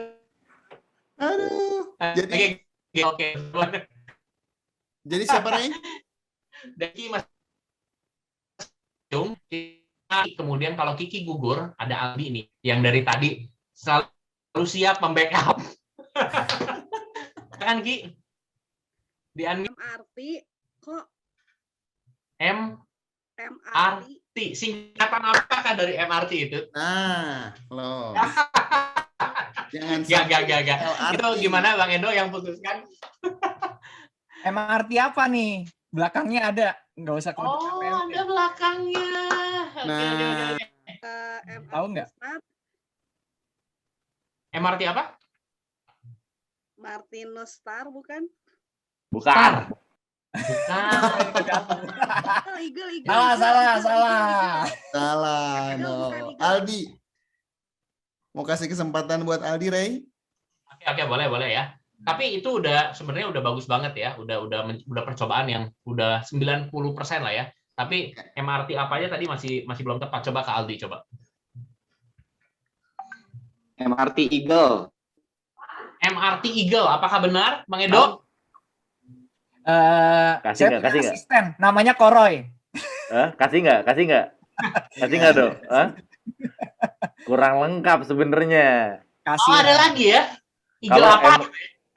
Aduh. Oke. Jadi siapa Ray? Daki Mas Jung. Kemudian kalau Kiki gugur, ada Aldi nih yang dari tadi selalu siap membackup. Kan Ki? Di MRT kok MRT. Singkatan apakah dari MRT itu? Nah, lo. Jangan Gak. LRT. Itu gimana Bang Edo yang putuskan? MRT apa nih? Belakangnya ada. Nggak usah kode KPM. Ada belakangnya. Nah. Oke. Tahu nggak? MRT apa? Martinus Star bukan? Bukan. Eagle. Salah. No. Aldi. Mau kasih kesempatan buat Aldi, Ray? Oke, boleh ya. Tapi itu sebenarnya udah bagus banget ya. Udah percobaan yang udah 90% lah ya. Tapi MRT apa aja tadi masih belum tepat. Coba ke Aldi coba. MRT Eagle. MRT Eagle, apakah benar, Bang Edo? Kasih nggak? Asisten, namanya Koroy. Kasih nggak dong? Kurang lengkap sebenarnya. Kasih. Ada lagi ya? Eagle Kalau apa?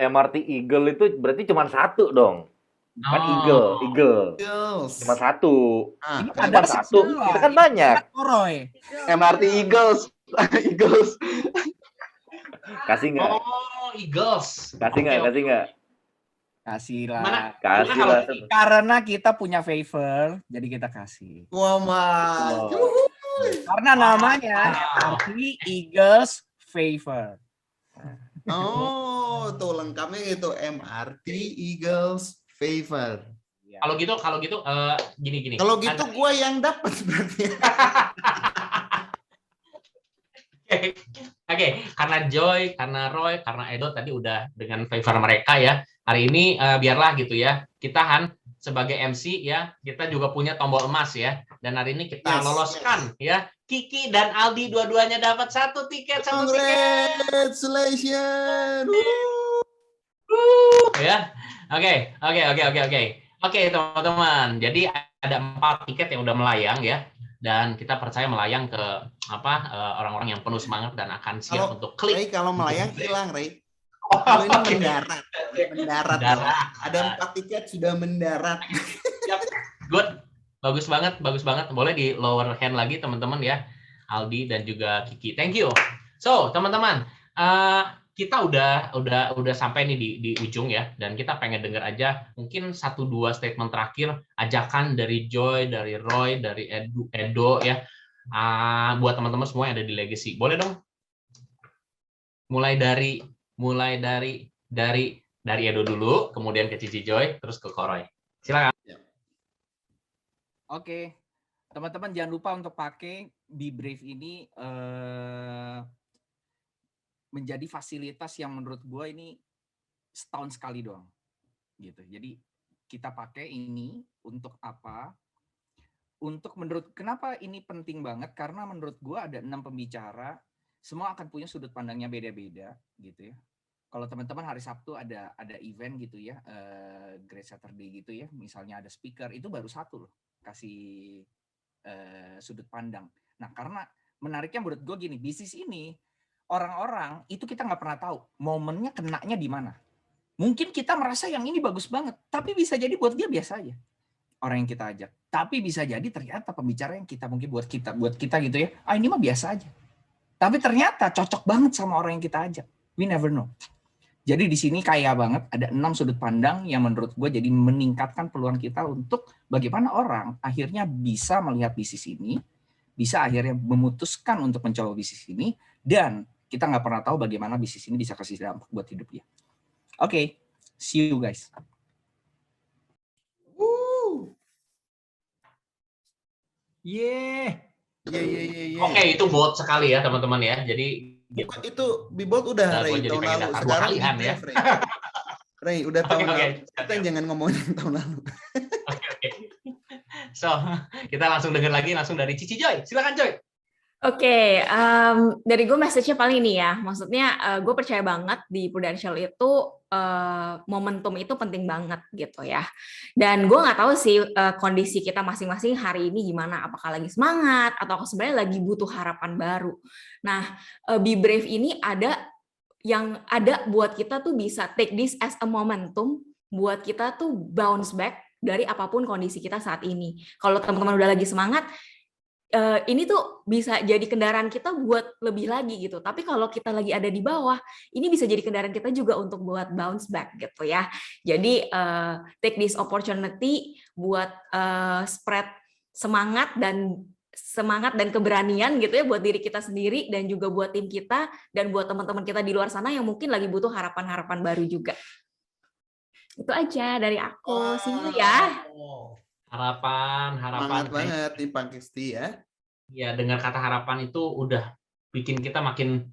MRT Eagle itu berarti cuma satu dong. Kan Eagle. Girls. Cuma satu. Ah, Cuma satu. Kita kan banyak. Koroy. MRT Eagles. Kasih nggak? Oh, Eagles. Kasih nggak? Kasih lah. Mana? Kasih Kalau lah. Karena kita punya favor, jadi kita kasih. Wah, Mas. Karena namanya MRT Eagles Favor. Oh, tuh lengkapnya itu MRT Eagles Favor. Kalau gitu gini. Kalau gitu gue yang dapat berarti. Oke, karena Joy, karena Roy, karena Edo tadi udah dengan favor mereka ya. Hari ini biarlah gitu ya. Kita sebagai MC ya, kita juga punya tombol emas ya. Dan hari ini kita loloskan ya. Kiki dan Aldi dua-duanya dapat satu tiket. Congratulations. Ya. Oke, teman-teman. Jadi ada 4 tiket yang udah melayang ya. Dan kita percaya melayang ke orang-orang yang penuh semangat dan akan siap untuk klik. Ray, kalau melayang hilang, Ray. Kalau ini mendarat. Ada 4 tiket sudah mendarat. Good. Bagus banget. Boleh di lower hand lagi teman-teman ya. Aldi dan juga Kiki. Thank you. So, teman-teman, kita udah sampai nih di ujung ya, dan kita pengen dengar aja mungkin 1-2 statement terakhir, ajakan dari Joy, dari Roy, dari Edo ya, buat teman-teman semua yang ada di Legacy. Boleh dong? Mulai dari Edo dulu, kemudian ke Cici Joy, terus ke Koroy. Silakan. Oke, teman-teman jangan lupa untuk pakai Be Brave ini menjadi fasilitas yang menurut gue ini setahun sekali doang gitu. Jadi kita pakai ini untuk apa? Kenapa ini penting banget? Karena menurut gue ada 6 pembicara, semua akan punya sudut pandangnya beda-beda gitu ya. Kalau teman-teman hari Sabtu ada event gitu ya, Great Saturday gitu ya, misalnya ada speaker, itu baru 1 loh kasih sudut pandang. Nah, karena menariknya menurut gue gini, bisnis ini orang-orang itu kita nggak pernah tahu momennya kenanya di mana. Mungkin kita merasa yang ini bagus banget, tapi bisa jadi buat dia biasa aja orang yang kita ajak. Tapi bisa jadi ternyata pembicara yang kita mungkin buat kita gitu ya, ini mah biasa aja. Tapi ternyata cocok banget sama orang yang kita ajak. We never know. Jadi di sini kaya banget, ada 6 sudut pandang yang menurut gue jadi meningkatkan peluang kita untuk bagaimana orang akhirnya bisa melihat bisnis ini, bisa akhirnya memutuskan untuk mencoba bisnis ini, dan kita nggak pernah tahu bagaimana bisnis ini bisa kasih dampak buat hidup dia. Oke, see you guys. Oke, itu bold sekali ya teman-teman ya. Jadi Bukan itu Bibold udah Gua Ray jadi tahun pengen lalu. daftar Sekarang 2 kalian ya. Ray udah tahun Oke, lalu. Kita jangan ngomongin tahun lalu. Oke. So, kita langsung dengar lagi langsung dari Cici Joy. Silakan Joy. Oke, dari gue message-nya paling ini ya, maksudnya gue percaya banget di Prudential itu momentum itu penting banget gitu ya. Dan gue nggak tahu sih kondisi kita masing-masing hari ini gimana, apakah lagi semangat atau sebenarnya lagi butuh harapan baru. Nah, Be Brave ini ada yang ada buat kita tuh bisa take this as a momentum buat kita tuh bounce back dari apapun kondisi kita saat ini. Kalau teman-teman udah lagi semangat, ini tuh bisa jadi kendaraan kita buat lebih lagi gitu. Tapi kalau kita lagi ada di bawah, ini bisa jadi kendaraan kita juga untuk buat bounce back gitu ya. Jadi take this opportunity buat spread semangat dan keberanian gitu ya buat diri kita sendiri dan juga buat tim kita dan buat teman-teman kita di luar sana yang mungkin lagi butuh harapan-harapan baru juga. Itu aja dari aku. See you ya. Harapan. Semangat banget nih Pak Kisti ya. Ya, dengar kata harapan itu udah bikin kita makin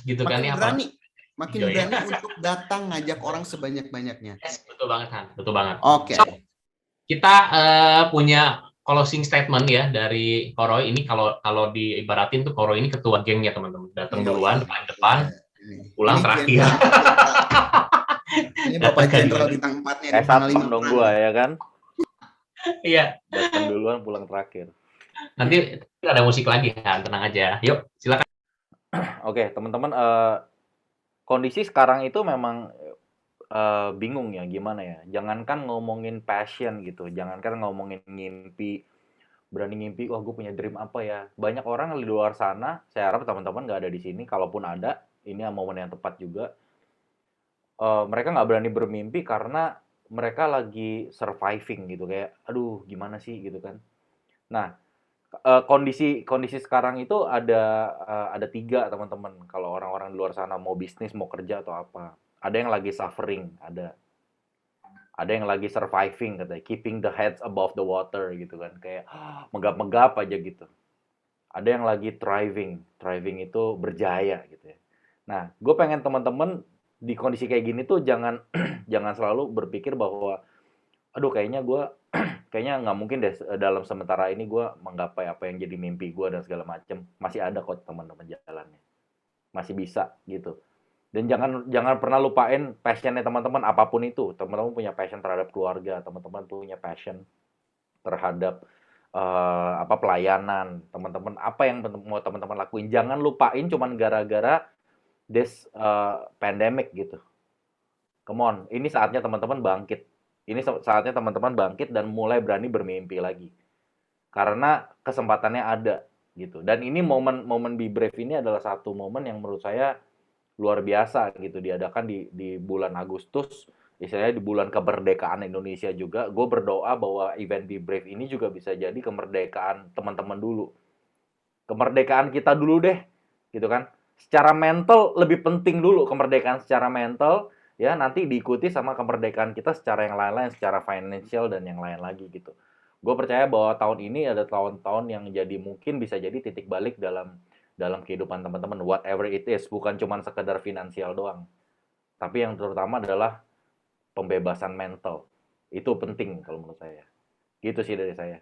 gitu kan ya. Makin berani untuk datang ngajak orang sebanyak-banyaknya. Yes, betul banget Han, betul banget. Oke. So, kita punya closing statement ya dari Koroy ini. Kalau diibaratin tuh Koroy ini ketua geng ya teman-teman. Datang duluan paling depan, pulang terakhir. Ini Bapak Jenderal bintang 4-nya Kayak satpam dong gua ya kan. Iya. Datang duluan, pulang terakhir. Nanti ada musik lagi kan, tenang aja. Yuk, silakan. Oke, teman-teman, kondisi sekarang itu memang bingung ya, gimana ya. Jangankan ngomongin passion gitu, jangankan ngomongin ngimpi, berani ngimpi, wah gue punya dream apa ya. Banyak orang di luar sana, saya harap teman-teman nggak ada di sini, kalaupun ada, ini momen yang tepat juga. Mereka nggak berani bermimpi karena mereka lagi surviving gitu, kayak aduh gimana sih gitu kan. Nah, kondisi sekarang itu ada 3 teman-teman. Kalau orang-orang di luar sana mau bisnis, mau kerja atau apa. Ada yang lagi suffering, ada yang lagi surviving katanya, keeping the heads above the water gitu kan, kayak megap-megap aja gitu. Ada yang lagi thriving itu berjaya gitu ya. Nah, gue pengen teman-teman di kondisi kayak gini tuh jangan selalu berpikir bahwa aduh kayaknya nggak mungkin deh dalam sementara ini gue menggapai apa yang jadi mimpi gue dan segala macem. Masih ada kok teman-teman jalannya, masih bisa gitu. Dan jangan pernah lupain passionnya teman-teman, apapun itu. Teman-teman punya passion terhadap keluarga, teman-teman punya passion terhadap pelayanan, teman-teman apa yang mau teman-teman lakuin, jangan lupain cuman gara-gara this pandemic gitu. Come on, ini saatnya teman-teman bangkit. Ini saatnya teman-teman bangkit dan mulai berani bermimpi lagi. Karena kesempatannya ada gitu. Dan ini momen Be Brave ini adalah satu momen yang menurut saya luar biasa gitu, diadakan di bulan Agustus, istilahnya di bulan kemerdekaan Indonesia juga. Gue berdoa bahwa event Be Brave ini juga bisa jadi kemerdekaan teman-teman dulu. Kemerdekaan kita dulu deh, gitu kan. Secara mental lebih penting dulu kemerdekaan secara mental, ya nanti diikuti sama kemerdekaan kita secara yang lain-lain, secara financial dan yang lain lagi gitu. Gue percaya bahwa tahun ini ada tahun-tahun yang jadi mungkin bisa jadi titik balik dalam kehidupan teman-teman, whatever it is, bukan cuma sekedar finansial doang, tapi yang terutama adalah pembebasan mental. Itu penting kalau menurut saya. Gitu sih dari saya.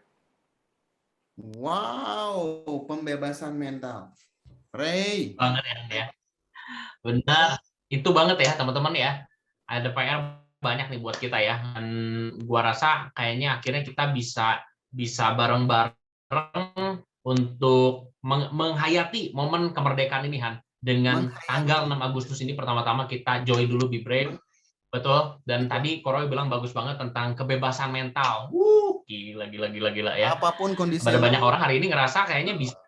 Wow, pembebasan mental. Ray. Banget ya. Benar. Itu banget ya teman-teman ya. Ada PR banyak nih buat kita ya. Dan gua rasa kayaknya akhirnya kita bisa bareng-bareng untuk menghayati momen kemerdekaan ini Han. Dengan tanggal 6 Agustus ini pertama-tama kita join dulu Be Brave. Betul. Dan tadi Koroy bilang bagus banget tentang kebebasan mental. Gila ya. Apapun kondisi. Ada banyak orang hari ini ngerasa kayaknya bisa.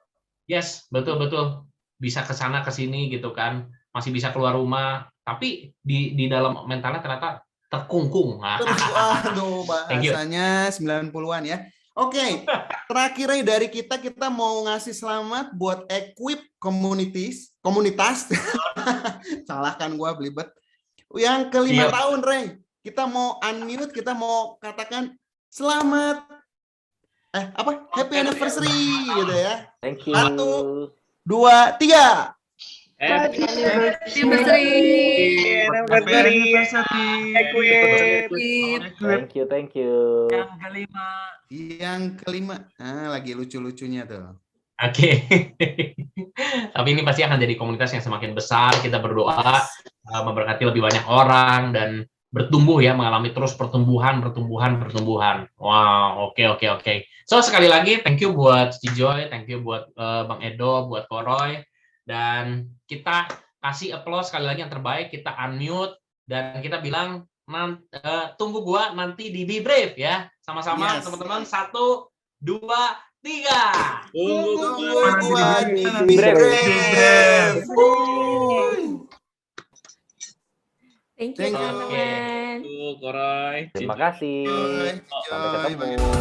Yes, betul. Bisa ke sana ke sini gitu kan. masih bisa keluar rumah, tapi di dalam mentalnya ternyata terkungkung. Aduh, Thank you. bahasanya 90-an ya. Oke, terakhirnya dari kita mau ngasih selamat buat Equip komunitas. Salahkan gua belibet. Yang ke-5 Siap. tahun, Rey. Kita mau unmute, kita mau katakan selamat happy anniversary gitu ya. Thank you. 1, 2, 3. Happy Thank you. Yang kelima. Lagi lucu-lucunya tuh. Oke. Tapi ini pasti akan jadi komunitas yang semakin besar. Kita berdoa memberkati lebih banyak orang dan bertumbuh ya, mengalami terus pertumbuhan. Wow, oke. So sekali lagi thank you buat Cijoy, thank you buat Bang Edo, buat Koroy, dan kita kasih applause sekali lagi yang terbaik. Kita unmute dan kita bilang tunggu gua nanti di Be Brave ya, sama-sama teman-teman. 1, 2, 3. Tunggu gua di Be Brave. Thank you, teman-teman. Terima kasih. Sampai ketemu.